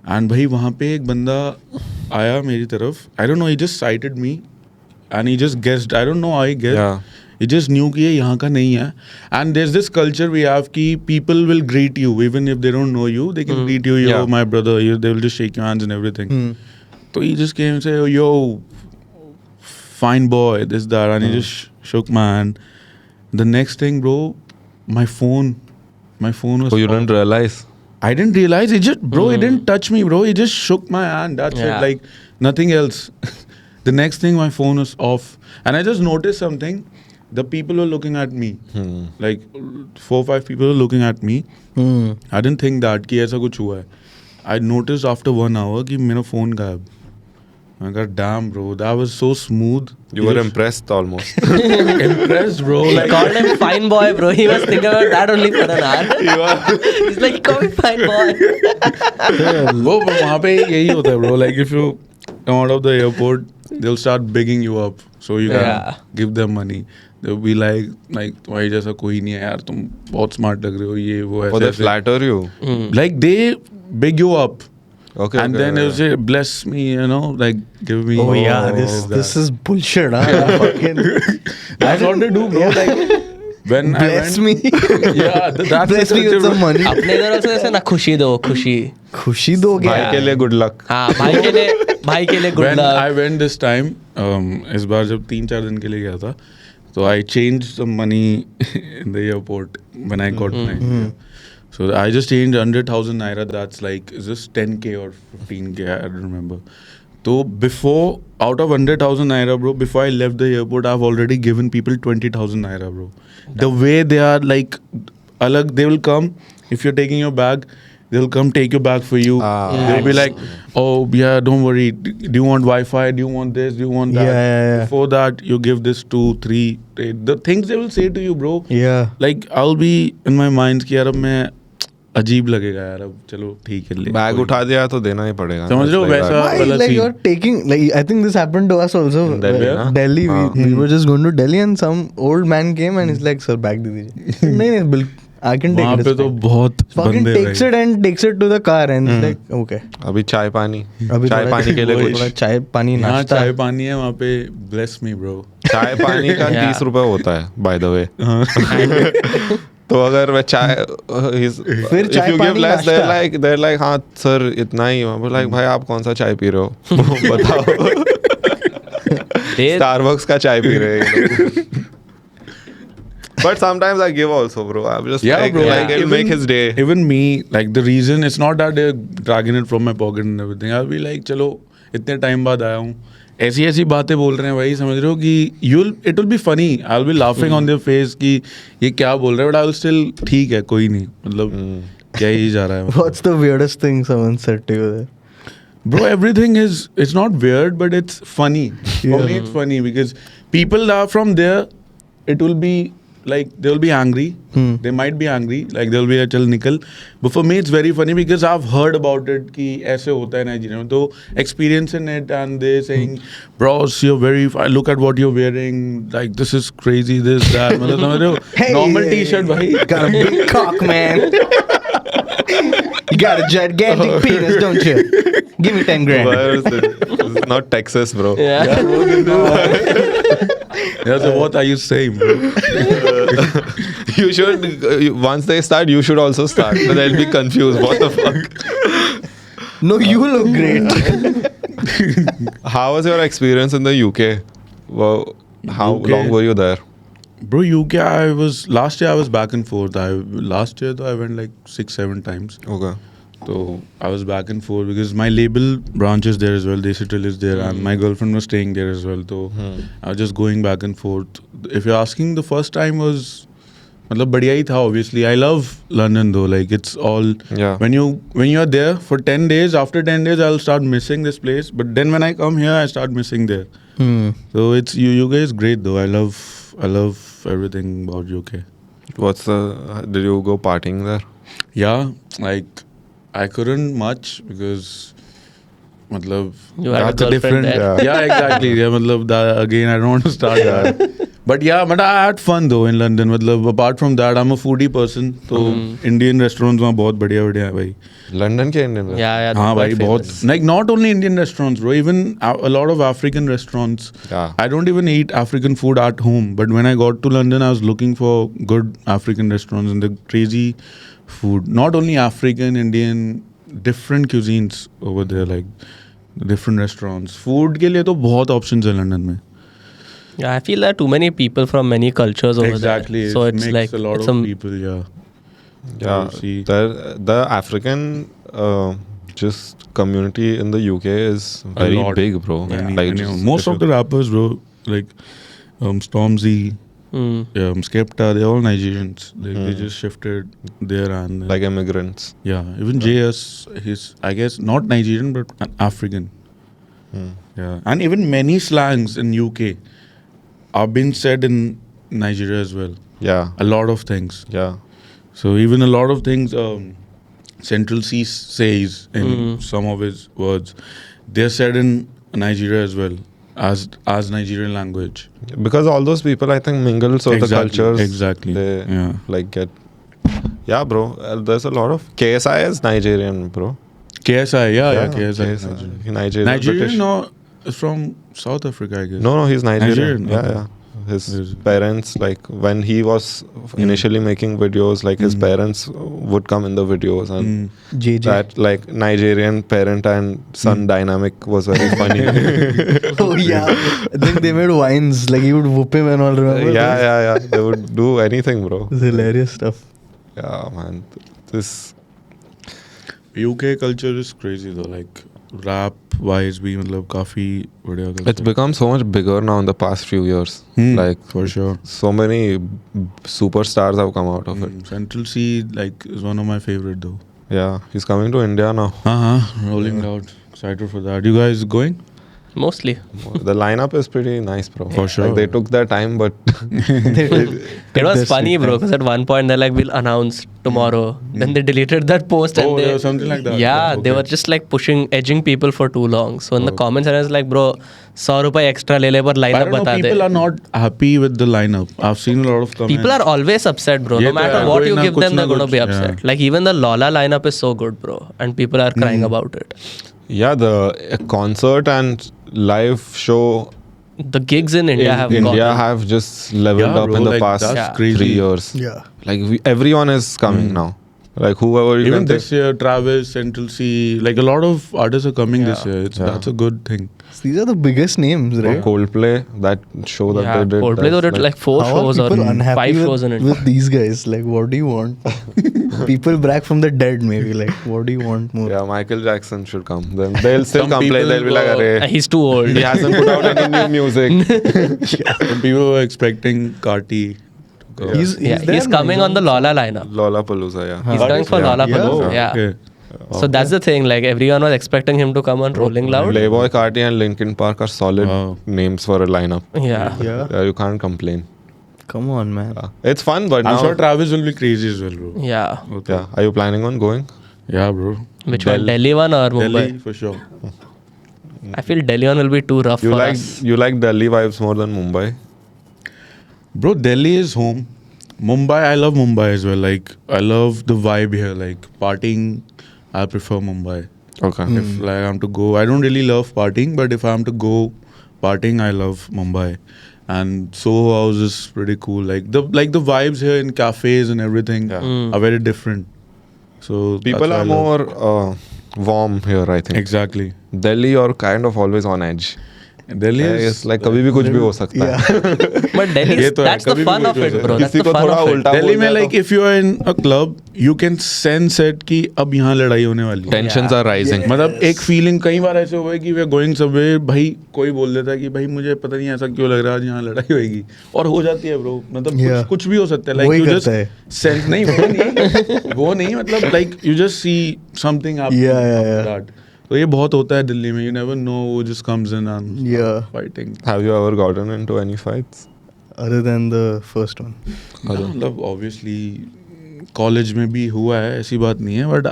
And भाई वहाँ पे एक बंदा आया मेरी तरफ. I don't know. He just sighted me, and he just guessed. I don't know how he guessed. Yeah. He just knew कि ये यहाँ का नहीं है. And there's this culture we have कि people will greet you even if they don't know you. They can greet you, yo, Yeah. my brother. They will just shake your hands and everything. So he just came and said, yo, fine boy, this, that, and he just shook my hand. The next thing, bro, my phone was. So you didn't realize. I didn't realize. He didn't touch me, bro. He just shook my hand. That's Yeah. it. Like nothing else. The next thing, my phone was off, and I just noticed something. The people were looking at me. Like 4-5 people were looking at me. I didn't think that कि ऐसा कुछ हुआ है. I noticed after 1 hour कि मेरा phone गायब. I got damn, bro. That was so smooth. You were impressed almost. Impressed, bro. He Like, called him fine boy, bro. He was thinking about that only for an hour. He's like, call me fine boy. वो वहाँ पे यही होता है, bro. Like if you come out of the airport, they'll start bigging you up, so you can Yeah. give them money. They'll be like तुम्हारी जैसा कोई नहीं है यार, तुम बहुत smart लग रहे हो, ये वो Or they ऐसे. flatter you. Like they big you up. Okay. And okay, then they'll okay. say, bless me, you know, like give me. Oh yeah, that. this is bullshit, huh? Fucking That's what they do, bro. Like when bless I went, me. Yeah, that's Bless the me with culture, some bro. money. अपने इधर से ऐसे ना खुशी दो खुशी. खुशी दोगे. भाई के लिए good luck. हाँ भाई के लिए good When luck. I went this time, इस बार जब 3-4 दिन के लिए गया था, so I changed some money in the airport when I got Nigeria. So I just changed 100,000 naira. That's like, is this 10k or 15k? I don't remember. So before, out of 100,000 naira, bro, before I left the airport, I've already given people 20,000 naira, bro. The way they are like, alag, they will come. If you're taking your bag, they'll come take your bag for you. They'll be like, oh yeah, don't worry. Do you want Wi-Fi? Do you want this? Do you want that? Yeah. Before that, you give this 2-3. The things they will say to you, bro. Yeah. Like I'll be in my mind कि यार अब मैं अजीब लगेगा यार, अब चलो ठीक है ले Bag उठा दिया तो देना ही पड़ेगा. समझ रहे हो It's like वैसा that. Why, वाला like scene. you're taking, like I think this happened to us also. In Delhi, Where- na? Delhi, we were just going to Delhi and some old man came and he's like, sir, bag दे दीजिए. नहीं बिल्कुल, I can take वहाँ it. पे it's तो fine. बहुत Fucking बंदे takes it and takes it to the car and it's like, okay. अभी चाय पानी. अभी चाय थोड़ा- पानी के लिए थोड़ा कुछ. चाय पानी यहाँ नाश्ता. चाय पानी है, वहाँ पे bless me bro. चाय पानी का Yeah. 30 रुपए होता है by the way. तो अगर मैं चाय फिर चाय if you give पानी less नाश्ता. they're like हाँ सर इतना ही. मैं like भाई आप कौन सा चाय पी रहे हो बताओ. They- Starbucks का चाय पी रहे हैं ये लोग. But sometimes I give also, bro. I'm just Yeah, like, bro. like it'll make his day. Even me, like the reason it's not that they're dragging it from my pocket and everything. I'll be like, चलो इतने time बाद आया हूँ, ऐसी बातें बोल रहे हैं भाई, समझ रहे हो कि it will be funny. I'll be laughing on their face कि ये क्या बोल रहे हैं, but I'll still ठीक है, कोई नहीं, मतलब क्या ही जा रहा है. What's the weirdest thing someone said to you there? Bro, everything is, it's not weird, but it's funny. For me, it's funny because people are from there, it will be like, they will be angry. They might be angry, like they'll be a chal nikal. But for me, it's very funny because I've heard about it कि ऐसे होता है Nigeria में. So experiencing it and they saying, bros, you're very, look at what you're wearing, like this is crazy, this, that. मतलब समझ रहे हो? Normal t-shirt भाई. Got a big cock, man. You got a gigantic penis, don't you? Give me 10 grand. Where is it? This is not Texas, bro. Yeah. Yeah, so what are you saying, bro? You should, once they start, you should also start. But they'll be confused. What the fuck? No, you look great. How was your experience in the UK? Well, how UK? long were you there? Bro, UK, last year I was back and forth. Last year though, I went like 6-7 times. Okay. So I was back and forth because my label branch is there as well. Desital is there, and my girlfriend was staying there as well. So I was just going back and forth. If you're asking, the first time was, मतलब बढ़िया ही था. Obviously, I love London though. Like it's all Yeah. when you're there for 10 days. After 10 days, I'll start missing this place. But then when I come here, I start missing there. So it's UK is great though. I love everything about UK. Did you go partying there? Yeah, like I couldn't much because matlab, You had a that's a girlfriend different there. yeah exactly yeah matlab, again I don't want to start that but yeah, but I had fun though in London. matlab, apart from that, I'm a foodie person, so Indian restaurants वहाँ बहुत बढ़िया बढ़िया है भाई. London के Indian restaurant? Yeah, yeah. हाँ they're भाई quite बहुत famous. like not only Indian restaurants bro, even a lot of African restaurants. Yeah. I don't even eat African food at home, but when I got to London I was looking for good African restaurants and the crazy food. Not only African, Indian, different cuisines over there, like different restaurants. Food के लिए तो बहुत options है London में. Yeah, I feel there are too many people from many cultures over Exactly. there. So it it's makes like a lot it's of people, yeah. Yeah, See. the African just community in the UK is A very lot. big, bro. Many, Like, many. just Most if of the rappers, bro, like Stormzy, Skepta, they're all Nigerians. They just shifted there and then, like immigrants. yeah, even JS, he's I guess not Nigerian but African. Yeah, and even many slangs in UK are been said in Nigeria as well. Yeah, A lot of things. yeah, So even a lot of things Central C says in some of his words, they're said in Nigeria as well as Nigerian language. because all those people I think mingle, so the Exactly, cultures exactly, they yeah. like get. Yeah, bro. There's a lot of KSI is Nigerian, bro. KSI, yeah, KSI. is KSI. Nigerian. Nigerian, Nigerian, British. no, it's from South Africa, I guess. No, he's Nigerian. Nigerian, Yeah, okay. yeah. His Yes. parents, like when he was initially making videos, like his parents would come in the videos, and JJ. that like Nigerian parent and son dynamic was very funny. Oh yeah, I think they made wines like he would whoop him and all. Remember? yeah. They would do anything, bro. It's hilarious stuff. Yeah, man. This. UK culture is crazy though, like rap wise भी मतलब काफी बढ़िया culture. It's become so much bigger now in the past few years. Like for sure. so many superstars have come out of it. Central C like is one of my favorite though. Yeah, he's coming to India now. Rolling out. Excited for that. You guys going? mostly. The lineup is pretty nice, bro. For sure. Like they took their time, but It was funny, bro, because at one point they're like, we'll announce tomorrow. Then they deleted that post and Oh, they, yeah, something like that. Yeah, Yeah, they okay. were just like edging people for too long. So in the comments, I was like, bro, 100 rupees extra le le, but But I lineup don't know, bata people de. are not happy with the lineup. I've seen a lot of comments. People are always upset, bro. Yeah, No matter yeah, what koi you na give kuch them, na they're going to kuch, be yeah. upset. Like even the Lola lineup is so good, bro. And people are crying about it. yeah, the concert and live show The gigs in India in have India gone. have just leveled Yeah, up bro, in the like, past that's 3 crazy. years. Yeah. Like everyone is coming now. Like whoever you Even can this year, Travis, Central C, like a lot of artists are coming this year. That's a good thing. These are the biggest names, think. right? Coldplay, that show that Yeah, they did. Coldplay that's they did like 4 How are shows or people unhappy 5 with, shows in India. with these guys? Like, what do you want? People back from the dead, maybe. Like, what do you want more? Yeah, Michael Jackson should come. Then they'll still Some complain. people They'll be like, "Arey, He's too old. he hasn't put out any new music." Some people were expecting Carti. He's Yeah, there he's now, coming isn't on the Lola lineup. Lollapalooza, yeah. He's coming for Yeah. Lollapalooza. Oh, Yeah. okay. So that's the thing. Like everyone was expecting him to come on Rolling Loud. Playboy Carti and Linkin Park are solid Wow. names for a lineup. Yeah. Yeah. You can't complain. Come on, man. It's fun, but I'm now, sure Travis will be crazy as well, bro. Yeah. yeah. Are you planning on going? Yeah, bro. Which one? Delhi one or Mumbai? Delhi for sure. I feel Delhi one will be too rough You for like us. you like Delhi vibes more than Mumbai? Bro, Delhi is home. Mumbai, I love Mumbai as well. Like, I love the vibe here. Like, partying, I prefer Mumbai. Okay. If like I'm to go, I don't really love partying, but if I'm to go partying, I love Mumbai. And Soho House is pretty cool. Like the vibes here in cafes and everything Yeah. are very different. So People that's are why I love- more warm here, I think. exactly. Delhi, you're kind of always on edge. Delhi is It's like कभी भी कुछ भी हो सकता है. But Delhi, ये तो है, that's the कभी भी fun कुछ of हो it, सकता bro. है. That's किसी the को fun थोड़ा of it. उल्टा Delhi बोल में दिया like तो if you are in a club, you can sense it कि अब यहाँ लड़ाई होने वाली है. tensions are rising. मतलब एक फीलिंग कई बार ऐसे हुआ है कि वी आर गोइंग समवेयर, भाई कोई बोल देता है कि भाई मुझे पता नहीं ऐसा क्यों लग रहा है आज यहाँ लड़ाई होएगी, और हो जाती है ब्रो. मतलब Yeah. कुछ भी हो सकता है. वही you करता just है. sense नहीं वो नहीं मतलब like you just see something happen Yeah, yeah, after yeah. that. तो ये बहुत होता है दिल्ली में. You never know who just comes in and Yeah. fighting. Have you ever gotten into any fights? Other than the first one. मतलब obviously college में भी हुआ है, ऐसी बात नहीं है, but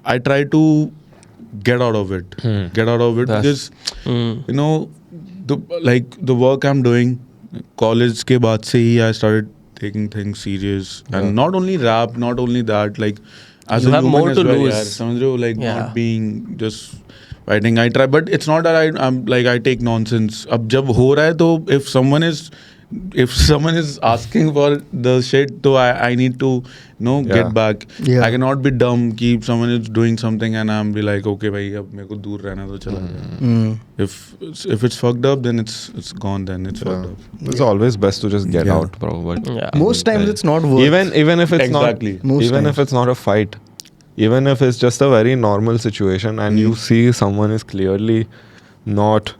I try to get out of it. Get out of it because you know the work I'm doing, college के बाद से ही I started taking things serious, and not only rap, not only that, like as You a have human more as to well, lose. यार, समझ रहे हो, like Yeah. not being just fighting. I try, but it's not that I'm like I take nonsense. अब जब हो रहा है तो if someone is asking for the shit, so I need to get Yeah. back. Yeah. I cannot be dumb. Keep someone is doing something and I'm be like, okay, भाई अब मेरे को दूर रहना तो चला जाए. If it's fucked up, then it's gone. Then it's fucked up. It's always best to just get Yeah. out, bro. But Yeah. Most times it's not worth. even if it's Exactly. not Most even times. if it's not a fight, even if it's just a very normal situation and you see someone is clearly not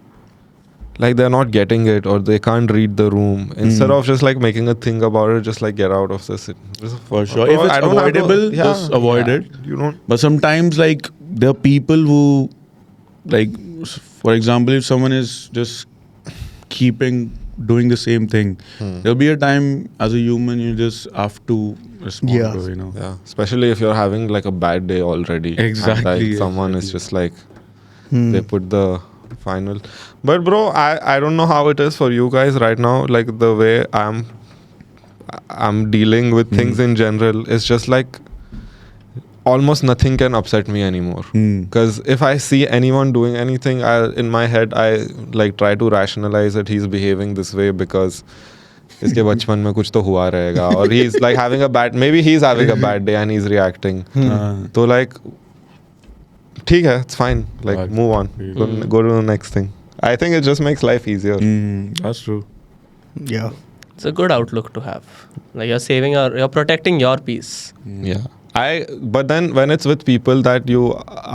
like they're not getting it or they can't read the room, instead of just like making a thing about it, just like get out of this. For sure. If it's I don't have to- avoidable, yeah, just avoid yeah. it. You don't. But sometimes, like, there are people who, like, for example, if someone is just doing the same thing, there'll be a time as a human you just have to respond, Yeah. bro, you know. Yeah, especially if you're having like a bad day already. and, Exactly, like, someone is exactly. just like they put the final. But bro, I don't know how it is for you guys right now. Like the way I'm dealing with things in general is just like almost nothing can upset me anymore. Because if I see anyone doing anything, in my head I like try to rationalize that he's behaving this way because इसके बचपन में कुछ तो हुआ रहेगा, or he's like having a bad, maybe he's having a bad day and he's reacting. So like ठीक है, it's fine, like Right. move on, go to the next thing. I think it just makes life easier. That's true. Yeah. It's a good outlook to have. Like you're protecting your peace. Yeah. But then when it's with people that you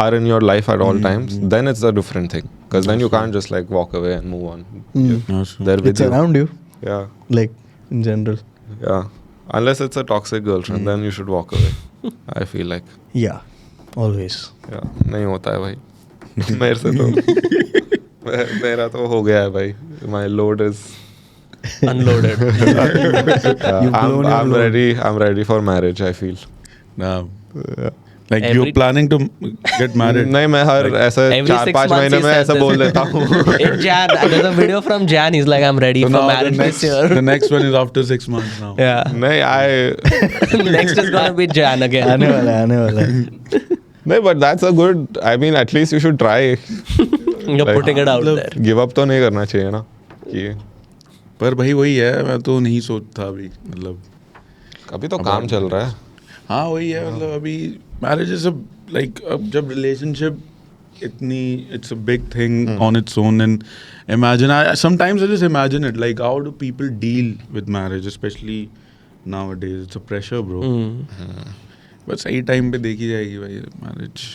are in your life at all times, then it's a different thing. Because then you can't just like walk away and move on. That's true. They're with It's you. around you, Yeah. like in general. Yeah. Unless it's a toxic girlfriend, then you should walk away. I feel like. Yeah. Always. Yeah. नहीं होता है भाई. मेरे से तो मेरा तो हो गया है भाई. My load is. Unloaded. You've blown your I'm load. I'm ready for marriage. I feel. Now, like Every- you're planning to get married. नहीं मैं हर ऐसे Every 6 4-5 months महीने he में says ऐसा this. बोल देता hूँ. In Jan, there's a video from Jan. He's like, I'm ready So for now marriage this year. the next one is after 6 months now. Yeah. नहीं Next is gonna be Jan again. आने वाला है. नहीं but that's a good. I mean at least you should try. You're Like, putting it out मतलब- there. Give up तो नहीं करना चाहिए ना. कि पर भाई वही है, मैं तो नहीं सोचता अभी, मतलब अभी तो काम चल रहा है. हाँ वही है, मतलब अभी मैरिज इज लाइक अब जब रिलेशनशिप इतनी it's a big thing on its own, and imagine I sometimes I just imagine it like how do people deal with marriage specially nowadays. It's a pressure bro. बस सही time पे देखी जाएगी भाई marriage.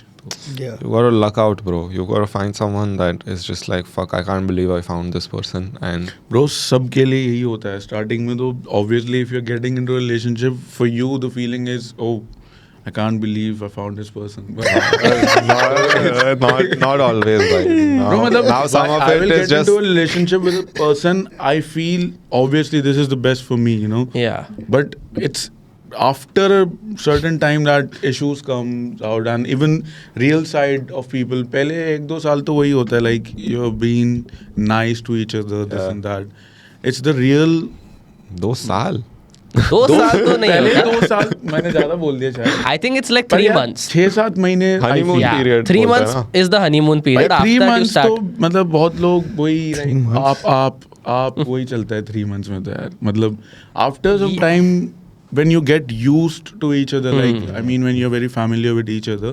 Yeah. You gotta luck out, bro. You gotta find someone that is just like fuck. I can't believe I found this person. And bro सबके लिए यही होता है स्टार्टिंग में. तो obviously if you are getting into a relationship, for you the feeling is oh I can't believe I found this person. not always, right? No, matlab, Now some of I it will is get just into a relationship with a person. I feel obviously this is the best for me, you know. Yeah. But it's after a certain time that issues comes out, and even real side of people. पहले 1-2 साल तो वही होता है, like you're being nice to each other, this Yeah. and that. It's the real 2 साल. 2 साल तो नहीं पहले होता. 2 साल मैंने ज्यादा बोल दिया शायद. I think it's like पर 3 यार, months. 6-7 महीने I Honeymoon feel. Yeah, period 3 बोलते हैं months ना. is the honeymoon period. भाई, 3 After that you months start. तो मतलब बहुत लोग वही आप वही चलता है 3 months में तो यार. मतलब after some time when you get used to each other, like I mean when you're very familiar with each other,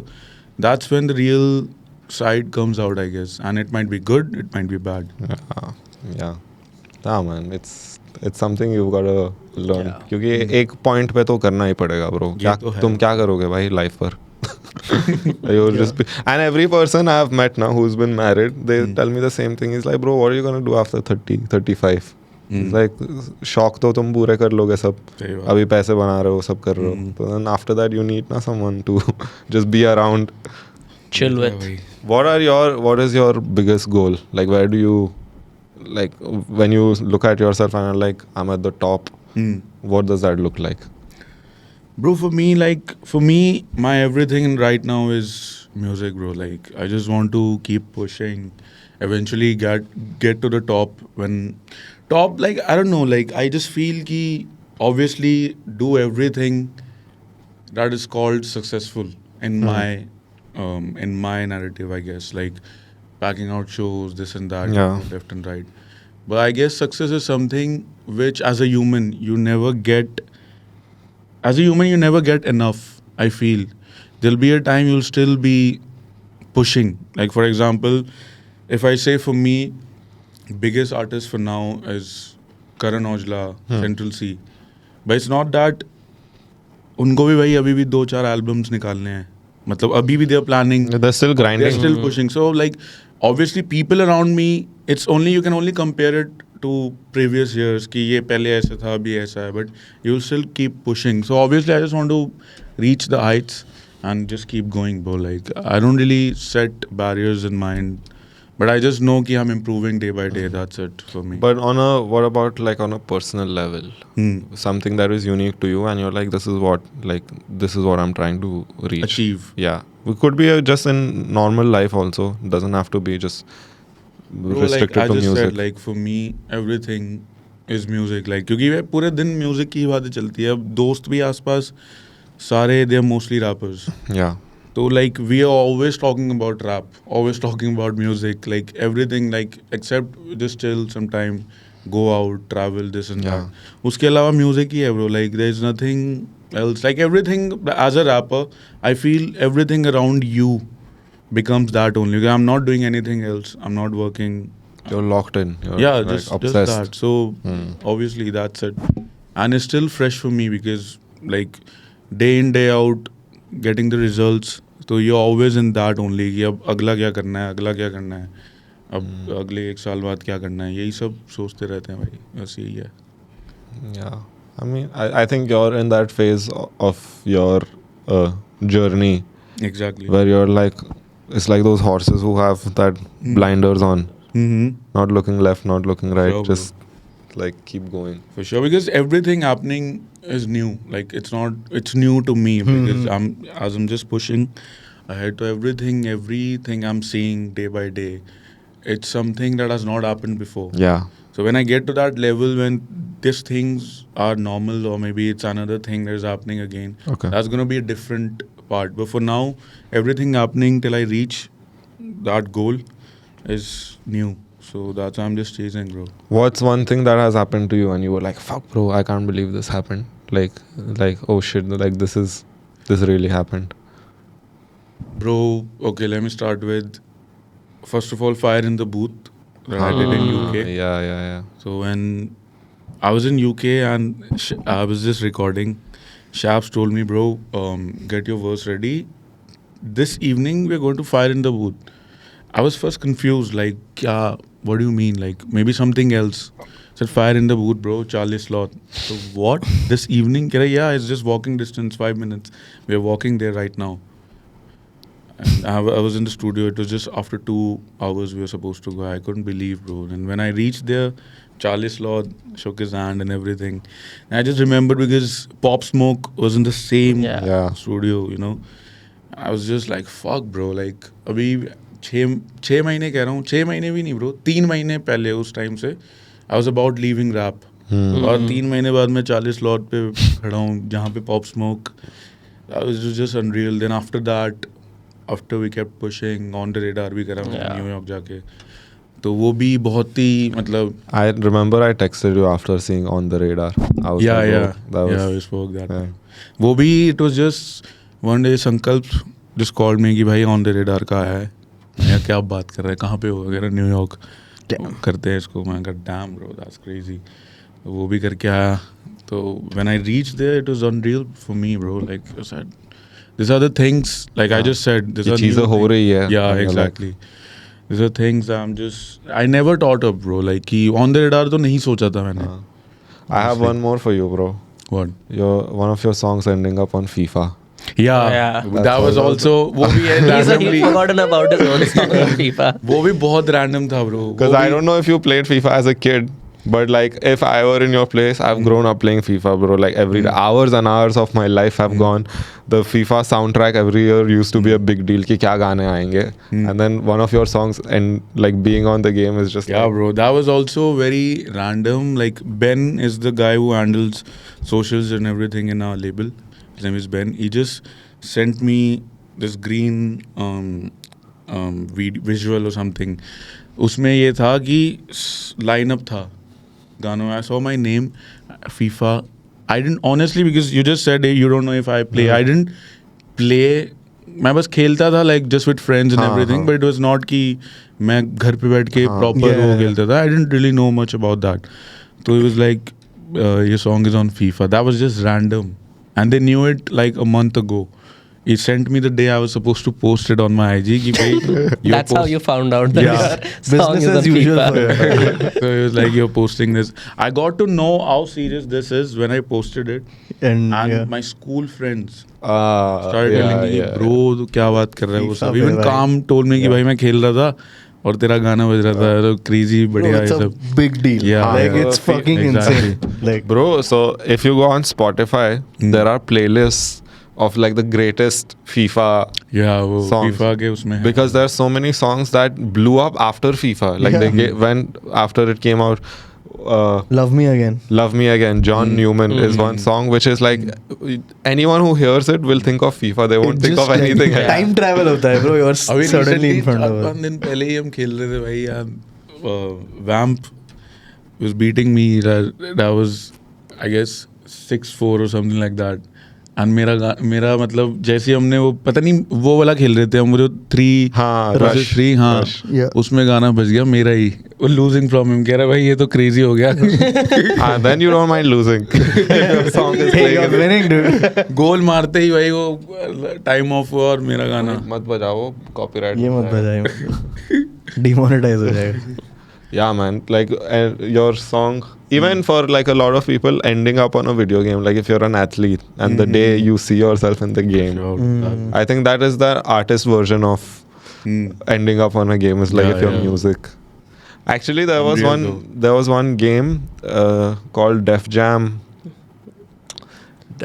that's when the real side comes out, I guess. And it might be good, it might be bad. Yeah. Yeah, man. It's something you've got to learn. Yeah. क्योंकि एक point पे तो करना ही पड़ेगा, bro. क्या तो है. तुम क्या करोगे भाई लाइफ पर? You'll just be, and every person I've met now who's been married, they tell me the same thing. It's like, bro, what are you gonna do after 30, 35? It's like शौक तो तुम पूरे कर लोगे सब. सही बात. अभी पैसे बना रहे हो, सब कर रहे हो. तो then after that you need ना someone to just be around. Chill with. What is your biggest goal? Like, where do you, like, when you look at yourself and are like, I'm at the top, what does that look like? Bro, for me, my everything right now is music, bro. Like, I just want to keep pushing, eventually get to the top. Like, I don't know, like, I just feel ki obviously do everything that is called successful in my narrative, I guess. Like, packing out shows, this and that, Yeah. left and right. But I guess success is something which, as a human, you never get enough, I feel. There'll be a time you'll still be pushing. Like, for example, if I say for me, biggest artist for now is Karan Aujla, Central C. But it's not that उनको भी भाई अभी भी 2-4 albums निकालने हैं. मतलब अभी भी they're planning. They're still grinding. They're still pushing. So, like, obviously people around me, you can only compare it to previous years कि ये पहले ऐसा था, अभी ऐसा है, but you'll still keep pushing. So obviously I just want to reach the heights and just keep going, bro. Like, I don't really set barriers in mind, but I just know कि I'm improving day by day. That's it for me. But what about like on a personal level? Something that is unique to you and you're like, this is what I'm trying to reach. Achieve. Yeah. It could be just in normal life also. Doesn't have to be just Bro, restricted like I to just music. said, like for me, everything is music. Like, क्योंकि वे पूरे दिन music की ही बातें चलती है. अब दोस्त भी आसपास सारे they are mostly rappers. Yeah. So, like, we are always talking about rap, always talking about music, like everything, like, except just chill sometime, go out, travel, this and Yeah. that. Uske alawa music ही है, bro. Like, there's nothing else. Like, everything, as a rapper, I feel everything around you becomes that only. Because I'm not doing anything else. I'm not working. You're locked in. You're Yeah, like just obsessed. that. So, obviously, that's it. And it's still fresh for me because, like, day in, day out, getting the results. So you're always in that only कि अब अगला क्या करना है, अगला क्या करना है, अब अगले 1 साल बाद क्या करना है, यही सब सोचते रहते हैं भाई. बस यही है. Yeah. I mean, I think you're in that phase of your journey Exactly. where you're like, it's like those horses who have that blinders on, not looking left, not looking right, Sure, bro. just like keep going. For sure, because everything happening is new. Like, it's new to me because I'm just pushing ahead to everything I'm seeing day by day. It's something that has not happened before. Yeah. So when I get to that level when these things are normal or maybe it's another thing that is happening again, Okay. that's going to be a different part. But for now, everything happening till I reach that goal is new. So that's why I'm just chasing, bro. What's one thing that has happened to you and you were like, fuck, bro, I can't believe this happened. Like, oh shit, like this really happened. Bro, okay, let me start with, first of all, Fire in the Booth that I did in UK. Yeah. So when I was in UK and I was just recording, Shaps told me, bro, get your verse ready. This evening we're going to Fire in the Booth. I was first confused, like, kya, what do you mean? Like, maybe something else. I said, fire in the booth, bro, Charlie Sloth. So, what? This evening? Keh raha, yeah, it's just walking distance, 5 minutes. We are walking there right now. And I was in the studio. It was just after 2 hours we were supposed to go. I couldn't believe, bro. And when I reached there, Charlie Sloth shook his hand and everything. And I just remembered because Pop Smoke was in the same Yeah. studio, you know. I was just like, fuck, bro. Like, अभी 6 महीने कह रहा हूँ, 6 महीने भी नहीं, bro. 3 महीने पहले उस टाइम से I was about leaving rap. और 3 महीने बाद मैं 40 स्लॉट पे खड़ा हूँ जहाँ पे Pop Smoke. That was just unreal. Then after that, after we kept pushing, On the Radar भी करा मैंने न्यूयॉर्क जाके. तो वो भी बहुत ही मतलब I remember I texted you after seeing On the Radar. I was yeah, like, yeah, "Oh, that was yeah, we spoke that yeah. time. वो भी it was just one day संकल्प just called me कि भाई On the Radar का आया है. मैं क्या बात कर रहा है, कहाँ पे हो वगैरह, न्यूयॉर्क करते हैं इसको. मैं कहा damn bro, that's crazy. वो भी करके आया. तो when I reached there, it was unreal for me, bro. Like I said, these are the things, like I just said, these ये are चीज़ें new हो things. रही है. Yeah, And you're like, exactly. These are things I never thought of, bro. Like कि On the Radar तो नहीं सोचा था मैंने. I have one more for you, bro. What? One of your songs ending up on FIFA. Yeah, Yeah. that was also वो भी है He's randomly. forgotten about his own song on FIFA. वो भी बहुत random था, bro. Because I don't know if you played FIFA as a kid, but like if I were in your place, I've grown up playing FIFA, bro. Like every hours and hours of my life have gone. The FIFA soundtrack every year used to be a big deal. कि क्या गाने आएंगे, and then one of your songs and like being on the game is just Yeah, like, bro. That was also very random. Like Ben is the guy who handles socials and everything in our label. His name is Ben. He just sent me this green visual or something. उसमें ये था कि lineup था गानों. I saw my name, FIFA. I didn't honestly, because you just said, hey, you don't know if I play. I didn't play. मैं बस खेलता था like just with friends and हाँ, everything, हाँ. but it was not कि मैं घर पे बैठ के proper Yeah. वो खेलता था. I didn't really know much about that. So it was like your song is on FIFA. That was just random, and they knew it like a month ago. He sent me the day I was supposed to post it on my IG. कि भाई, you're That's how you found out that Yeah. your song Business is as on usual FIFA. for him. So it was like, you're posting this. I got to know how serious this is when I posted it, And and yeah. my school friends yeah, started telling me, yeah. bro, तू क्या बात कर रहा है वो FIFA सब. पे Even भाई. Kam told me कि भाई मैं खेल रहा था और तेरा गाना बज रहा था. तो crazy Bro, बढ़िया it's ये a सब. big deal. Yeah, Like yeah. it's fucking Exactly. insane. Like bro. So if you go on Spotify, there are playlists of like the greatest FIFA Yeah, वो songs. FIFA के उसमें है. because there are so many songs that blew up after FIFA. Like Yeah. they went after it came out. Love Me Again. Love Me Again, John Newman is one song which is like anyone who hears it will think of FIFA. They won't It think just of anything like, else. Time travel होता है bro. You're अभी suddenly in front of 4-5 us. दिन पहले ही हम खेल रहे थे भाई यार. Vamp was beating me. That was I guess 6-4 or something like that. And मेरा मतलब जैसे हमने वो पता नहीं वो वाला खेल रहे थे हम, जो 3 हाँ, versus Rush. 3 हाँ Rush. Yeah. उसमें गाना बज गया मेरा ही. वो losing from him कह रहा भाई ये तो crazy हो गया. Then you don't mind losing. Your song is Hey, playing. you're winning, dude. गोल मारते ही भाई वो टाइम ऑफ हुआ और मेरा गाना. मत बजाओ, copyright. ये मत बजाइए. Demonetize हो जाएगा. Yeah, man. Like your song, even for like a lot of people, ending up on a video game. Like if you're an athlete and the day you see yourself in the game, I think that is the artist version of ending up on a game. Is like Yeah, if your yeah. music. Actually, there was Unreal one. though. There was one game called Def Jam.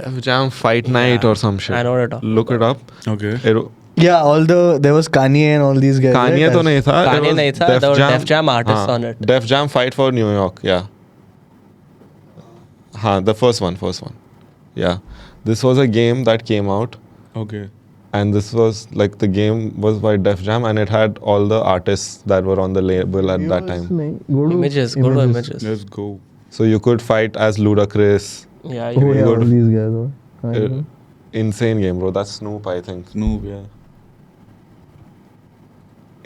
Def Jam Fight Night or some shit. I know what you're talking Look it up. Okay. Yeah, there was Kanye and all these guys. Kanye right? तो नहीं था. it Kanye was नहीं था, there were Def Jam artists हाँ, on it. Def Jam Fight for New York, yeah. हाँ, the first one. Yeah. This was a game that came out, Okay. and this was like the game was by Def Jam, and it had all the artists that were on the label at that time. Go to Images, go to images. Let's go. So you could fight as Ludacris. Yeah, Oh you yeah, Good. all these guys. Uh, insane game, bro. That's Snoop, I think. Snoop, yeah.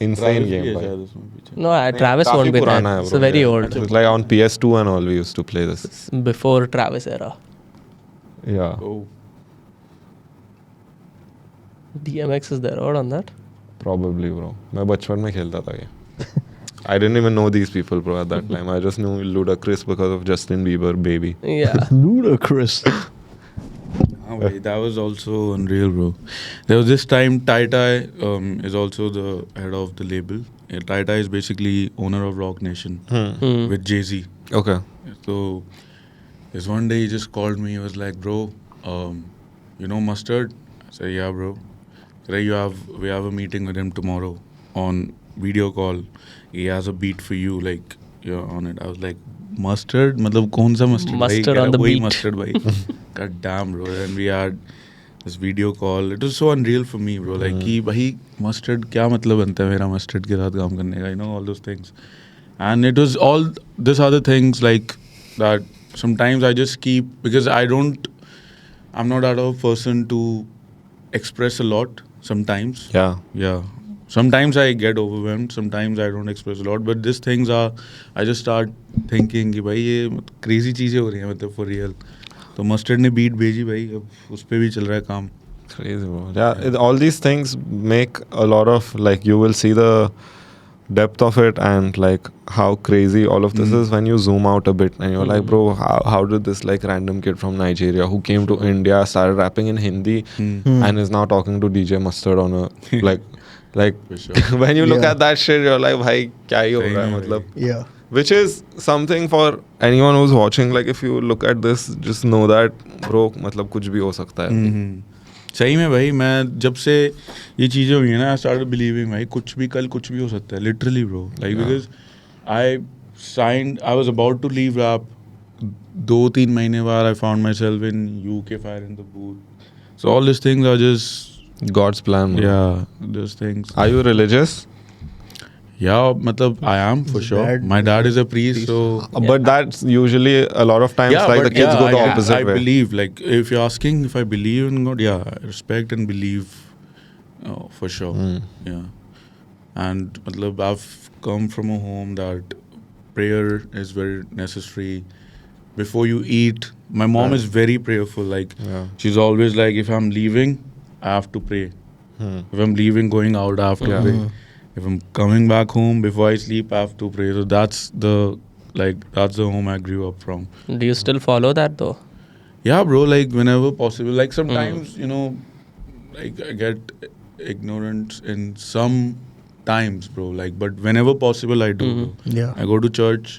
Insane Travis game, भी है bhai. शायद उसमें पीछे. No, Travis काफी won't be पुराना there. है, It's bro. very Yeah. old. It's like on PS2 and all we used to play this. Before Travis era. Yeah. Oh. DMX is there. What on that? Probably, bro. मैं बचपन में खेलता था ये. I didn't even know these people, bro, at that time. I just knew Ludacris because of Justin Bieber, Baby. Yeah. Ludacris. हाँ भाई, that was also unreal, bro. There was this time Tai is also the head of the label. Tai is basically owner of Rock Nation with Jay-Z. Okay. So this one day he just called me. He was like, bro, you know Mustard? I said, yeah, bro. He said, we have a meeting with him tomorrow on video call. He has a beat for you, like you're on it. I was like, Mustard? मतलब कौन सा mustard? Mustard भाई, on the वही beat. Mustard भाई. God damn, bro. And we had this video call. It was so unreal for me, bro. Like कि भाई mustard क्या मतलब बनता है मेरा mustard के साथ काम करने का? You know, all those things. And it was all these other things like that. Sometimes I just keep, because I'm not that of a person to express a lot sometimes. Yeah. Sometimes I get overwhelmed, sometimes I don't express a lot, but these things are, I just start thinking कि भाई ये crazy चीज़ें हो रही हैं मतलब for real. तो mustard ने beat भेजी भाई, अब उस पे भी चल रहा है काम. Crazy, bro. Yeah, all these things make a lot of, like, you will see the depth of it and like how crazy all of this is when you zoom out a bit and you're like, bro, how did this like random kid from Nigeria who came to India, started rapping in Hindi and is now talking to DJ Mustard on a like For sure. when you look Yeah. at that shit, you're like, bhai, kya hi ho raha hai? Sahi mein, Matlab, Yeah. which is something for anyone who's watching. Like, if you look at this, just know that, bro, मतलब कुछ भी हो सकता है. सही में भाई, मैं जब से ये चीज़ें हुई हैं ना, आई स्टार्टेड बिलीविंग भाई कुछ भी कल कुछ भी हो सकता है, literally bro. Like because I was about to leave rap, 2-3 महीने बाद I found myself in UK fire in the booth. So all this things are just God's plan. Bro. yeah, those things. Are you religious? Yeah, matlab I am for sure. Dad- My dad is a priest, so But that's usually a lot of times like but the kids go the opposite I way. believe, like if you're asking if I believe in God, yeah, I respect and believe for sure. Yeah. And matlab I've come from a home that prayer is very necessary. Before you eat, my mom is very prayerful. Like Yeah. she's always like, if I'm leaving, I have to pray. If I'm leaving, going out, I have to Yeah. pray. If I'm coming back home, before I sleep, I have to pray. So that's the home I grew up from. Do you still follow that though? Yeah, bro, like whenever possible. Like sometimes, you know, like I get ignorant in some times, bro. Like, but whenever possible, I do. Bro. Yeah. I go to church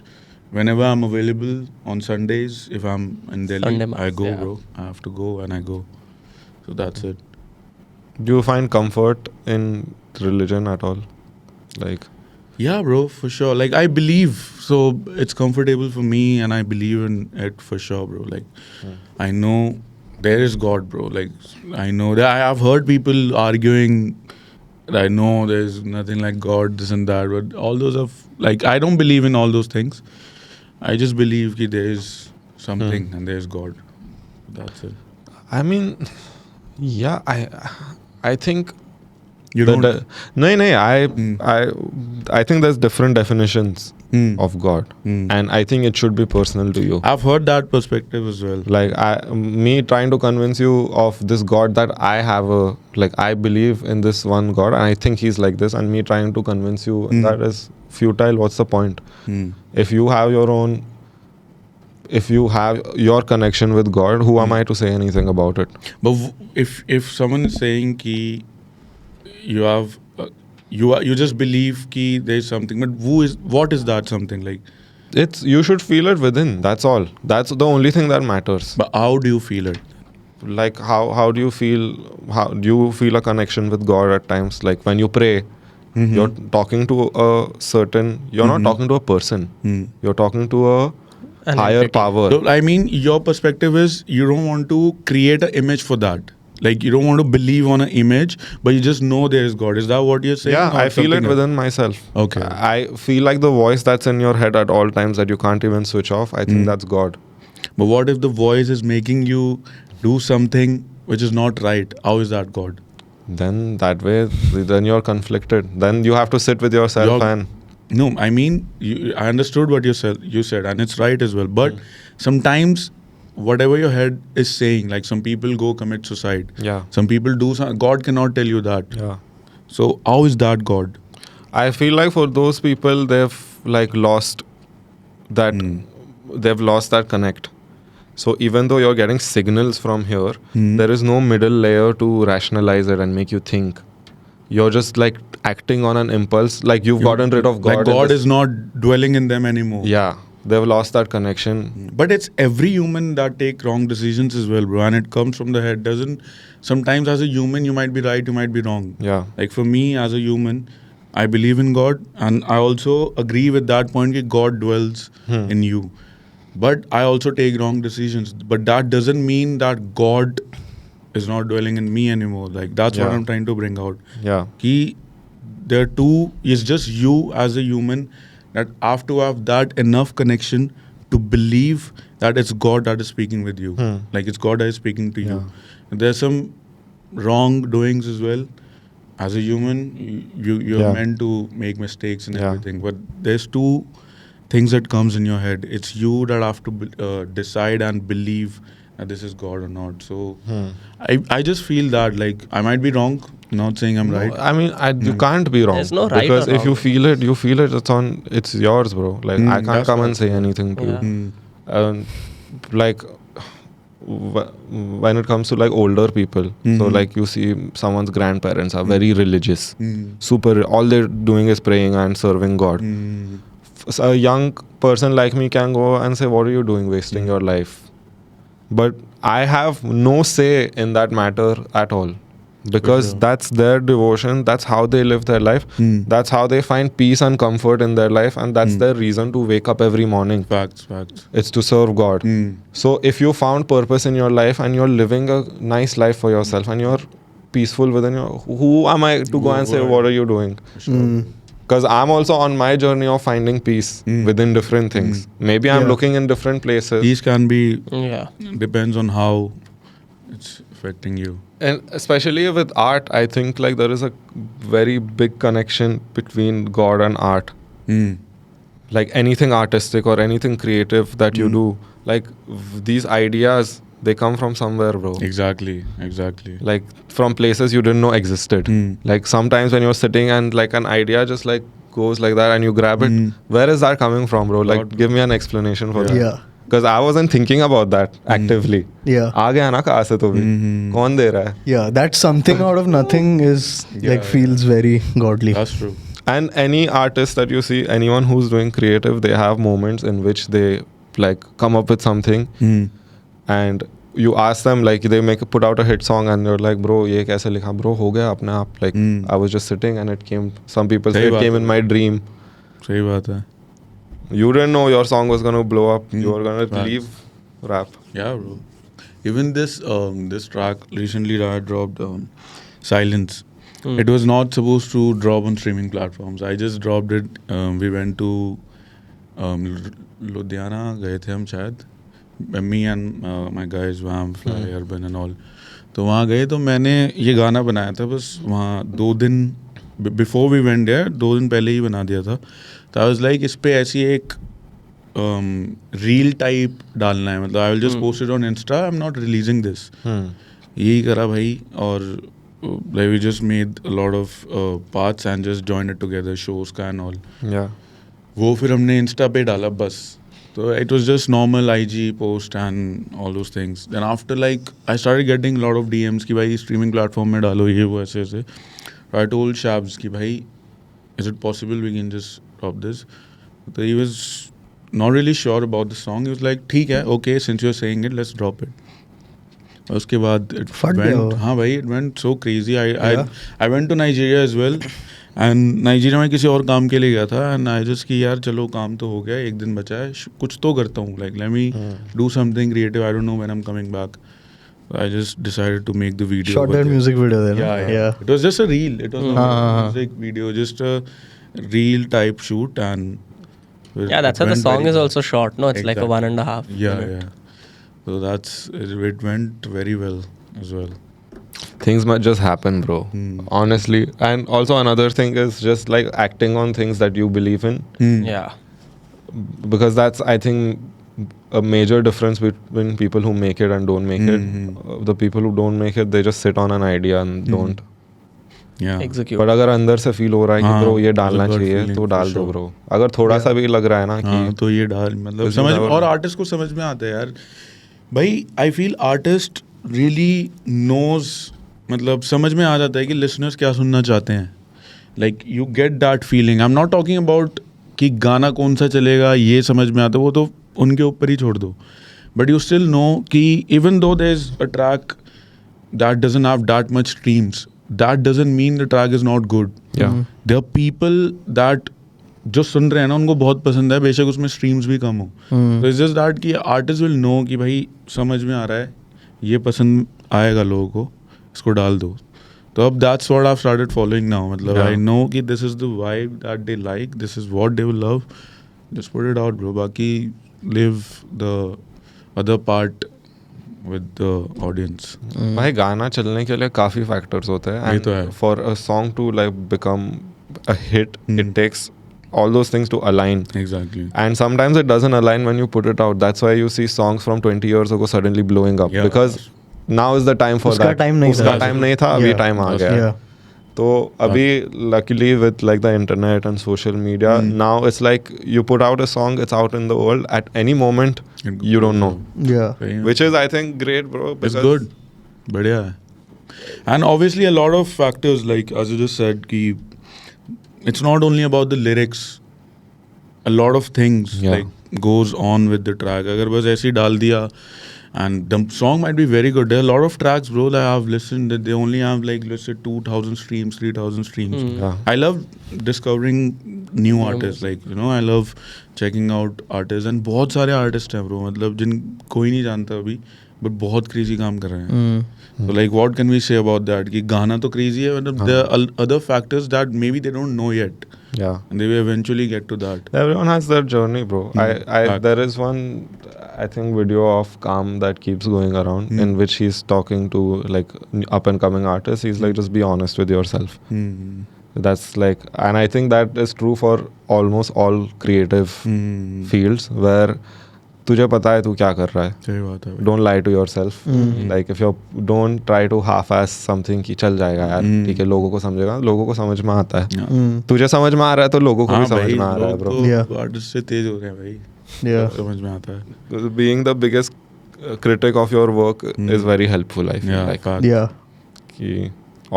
whenever I'm available on Sundays. If I'm in Delhi, Sunday mass, I go, yeah. bro. I have to go and I go. So that's it. Do you find comfort in religion at all? Like, Yeah, bro, for sure. Like I believe, so it's comfortable for me, and I believe in it for sure, bro. Like I know there is God, bro. Like I know that I have heard people arguing. I know there's nothing like God, this and that, but all those are like I don't believe in all those things. I just believe that there is something and there's God. That's it. I mean, yeah, I think You don't. no, I think there's different definitions of God, and I think it should be personal to you. I've heard that perspective as well. Like me trying to convince you of this God that I have I believe in this one God and I think he's like this, and me trying to convince you that is futile. What's the point? If you have your own, if you have your connection with God, who am I to say anything about it? But if someone is saying ki you have you just believe ki there is something, but what is that something like? It's, you should feel it within. That's all. That's the only thing that matters. But how do you feel it? Like how do you feel? How do you feel a connection with God at times? Like when you pray, you're talking to a certain. You're not talking to a person. You're talking to a An higher entity. power. So, I mean, your perspective is you don't want to create an image for that. Like you don't want to believe on an image, but you just know there is God. Is that what you're saying? Yeah, or I feel it something else? within myself. Okay. I feel like the voice that's in your head at all times that you can't even switch off. I think that's God. But what if the voice is making you do something which is not right? How is that God? Then that way, then you're conflicted. Then you have to sit with yourself You're- and No, I mean, I understood what you said, and it's right as well. But sometimes, whatever your head is saying, like some people go commit suicide. yeah, Some people do. God cannot tell you that. yeah. So how is that God? I feel like for those people, they've like lost that. They've lost that connect. So even though you're getting signals from here, there is no middle layer to rationalize it and make you think. You're just like acting on an impulse, like you've gotten rid of God. Like God is not dwelling in them anymore. Yeah, they've lost that connection. But it's every human that take wrong decisions as well, bro. And it comes from the head. Sometimes as a human, you might be right, you might be wrong. Yeah. Like for me as a human, I believe in God, and I also agree with that point that God dwells in you. But I also take wrong decisions. But that doesn't mean that God is not dwelling in me anymore. Like that's what Yeah. I'm trying to bring out. Yeah. There are two. It's just you as a human that have to have that enough connection to believe that it's God that is speaking with you. Like it's God that is speaking to you. And there's some wrongdoings as well. As a human, you're Yeah. meant to make mistakes and Yeah. everything. But there's two things that comes in your head. It's you that have to decide and believe that this is God or not. So I just feel that like I might be wrong. Not saying I'm right. I mean, you can't be wrong. There's no right because or if you wrong. feel it, you feel it. It's yours, bro. Like I can't that's come what- and say anything to Yeah. you. Like when it comes to like older people, so like you see someone's grandparents are very religious, super. All they're doing is praying and serving God. So a young person like me can go and say, "What are you doing, wasting your life?" But I have no say in that matter at all. Because that's their devotion, that's how they live their life, that's how they find peace and comfort in their life, and that's their reason to wake up every morning. Facts. It's to serve God. So if you found purpose in your life and you're living a nice life for yourself and you're peaceful within your, who am I to go and say, what are you doing? Because I'm also on my journey of finding peace within different things. Maybe I'm looking in different places. These can be Yeah. depends on how it's affecting you. And especially with art, I think like there is a very big connection between God and art. Like anything artistic or anything creative that you do, like these ideas, they come from somewhere, bro. Exactly. Like from places you didn't know existed. Like sometimes when you're sitting and like an idea just like goes like that and you grab it, where is that coming from, bro? Like give me an explanation for that. Yeah. Because I wasn't thinking about that actively. Yeah. आ गया ना कहाँ से तो भी कौन दे रहा है? Yeah, that something out of nothing is like feels very godly. That's true. And any artist that you see, anyone who's doing creative, they have moments in which they like come up with something and you ask them, like they put out a hit song and you're like, bro, ये कैसे लिखा? Bro, हो गया अपने आप. Like I was just sitting and it came. Some people say सही it बात came है. in my dream. सही बात है. You didn't know your song was gonna blow up. You were gonna Facts. leave rap. Yeah, bro. Even this track recently that I dropped, Silence. It was not supposed to drop on streaming platforms. I just dropped it. We went to Ludhiana, गए थे हम शायद. Me and my guys, Vam, Fly, Urban and all. तो वहाँ गए तो मैंने ये गाना बनाया था बस वहाँ 2 दिन before we went there 2 दिन पहले ही बना दिया था. तो I was like इस पे ऐसी एक रील टाइप डालना है मतलब I will just post it on Insta I am not releasing this यही करा भाई और like we just made a lot of parts and just joined it together shows का and all Yeah. वो फिर हमने इंस्टा पे डाला बस तो it was just normal IG post and all those things then after like I started getting a lot of DMs कि भाई streaming platform में डालो ये वो ऐसे ऐसे I told Shabs कि भाई is it possible we can just drop this so he was not really sure about the song. He was like, ठीक है, okay, since you're saying it, let's drop it. और उसके बाद it फट गया वो. went, हाँ भाई, it went so crazy. I went to Nigeria as well. And Nigeria में किसी और काम के लिए गया था. And I just कि यार चलो काम तो हो गया, एक दिन बचा है, कुछ तो करता हूँ. Like let me do something creative. I don't know when I'm coming back. I just decided to make the video. Shot over that there. music video there. no? Yeah. It was just a reel. It was not a music video, just a reel type shoot and. Yeah, that's how the song is also short. No, it's like a 1.5. Yeah. So it went very well as well. Things might just happen, bro. Honestly. And also another thing is just like acting on things that you believe in. Yeah. Because that's, I think, a major difference between people who make it and don't make it. The people who don't make it, they just sit on an idea and don't. Yeah. execute. पर अगर अंदर से feel हो रहा है कि हाँ, bro ये it's a डालना gut चाहिए feeling तो for डाल दो sure. ब्रो. अगर थोड़ा सा भी लग रहा है ना हाँ कि तो ये डाल मतलब This is समझ our- और आर्टिस्ट को समझ में आता है यार भाई. I feel artist really knows मतलब समझ में आ जाता है कि लिसनर्स क्या सुनना चाहते हैं. Like you get that feeling. I am not talking about कि गाना कौन सा चलेगा ये समझ में आता है, वो तो उनके ऊपर ही छोड़ दो. बट यू स्टिल नो कि even though there is a track that doesn't have that much streams, that doesn't mean the track is not good. Yeah. There are people that जो सुन रहे हैं ना उनको बहुत पसंद है, बेशक उसमें स्ट्रीम्स भी कम हो. तो इट्स जस्ट दैट कि आर्टिस्ट विल नो कि भाई समझ में आ रहा है, ये पसंद आएगा लोगों को, इसको डाल दो. तो अब that's what I have started following now. मतलब आई नो कि this is the vibe that they like, this is what they will love. Just put it out bro. बाकी leave the other part with the audience. भाई गाना चलने के लिए काफी factors होते हैं. ये तो है. And for a song to like become a hit it takes all those things to align. Exactly. And sometimes it doesn't align when you put it out. That's why you see songs from 20 years ago suddenly blowing up. Yeah. Because now is the time for उसका that. time नहीं उसका था. time नहीं था, अभी Yeah. time आ गया. Yeah. तो अभी luckily with like the internet and social media, now it's like you put out a song, it's out in the world at any moment. It You don't know, Yeah. which is I think great, bro. It's because- good. बढ़िया है. And obviously a lot of factors like as you just said कि it's not only about the lyrics. A lot of things Yeah. like goes on with the track. अगर बस ऐसे ही डाल दिया and the song might be very good. There are a lot of tracks bro that I have listened that they only have like let's say 2,000 streams, 3,000 streams. Yeah. I love discovering new artists. Like you know I love checking out artists and बहुत सारे artists हैं bro. मतलब जिन कोई नहीं जानता अभी but बहुत crazy काम कर रहे हैं. So like what can we say about that? कि गाना तो crazy है but there are other factors that maybe they don't know yet. Yeah. And they will eventually get to that. Everyone has their journey, bro. Fact. There is one, I think, video of Kam that keeps going around in which he's talking to like up and coming artists. He's like, just be honest with yourself. That's like, and I think that is true for almost all creative fields where तुझे पता है तू क्या कर रहा है. सही बात है. Don't lie to yourself. Like if you don't try to half-ass something कि चल जाएगा यार, ठीक है, लोगों को समझेगा, लोगों को समझ में आता है. तुझे समझ में आ रहा है तो लोगों को भी समझ में आ रहा है, bro. Yeah. आर्टिस्ट से तेज हो रहे हैं भाई. Yeah. समझ में आता है. Being the biggest critic of your work is very helpful, I feel Yeah, like. fact. Yeah. कि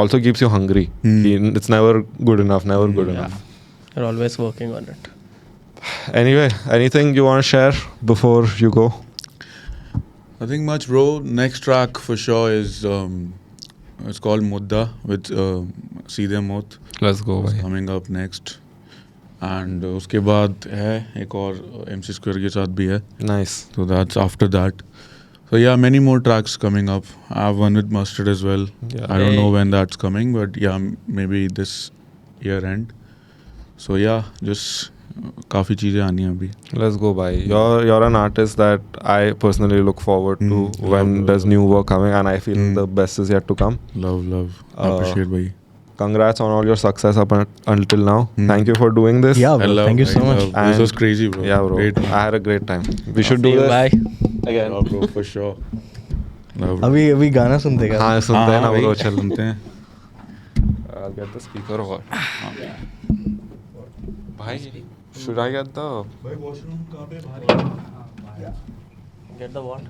also keeps you hungry. कि it's never good enough, never good enough. You're always working on it. Anyway, anything you want to share before you go? Nothing much, bro. Next track for sure is it's called Mudda with Seedhe Moth. Let's go, It's भाई. coming up next. And उसके बाद है एक और MC Square के साथ भी है. Nice. So that's after that. So yeah, many more tracks coming up. I have one with Mustard as well. Yeah. I don't know Hey. when that's coming, but yeah, maybe this year end. So yeah, just काफ़ी चीज़ें आनी हैं अभी. Let's go, bhai. You're an artist that I personally look forward to when love, there's new work coming, and I feel the best is yet to come. Love. Appreciate भाई. Congrats on all your success up until now. Thank you for doing this. Yeah, I bro. love, Thank you so I much. love. This was crazy, bro. Yeah, bro. Great. I had a great time. We should See do you, this bye. again. Yeah, bro, for sure. Love. अभी गाना सुनते क्या? हाँ सुनते हैं ना भाई, bro. चल सुनते हैं. I'll get the speaker over. Bhai, should I get the? भाई वॉशरूम कहाँ पे? Get the what?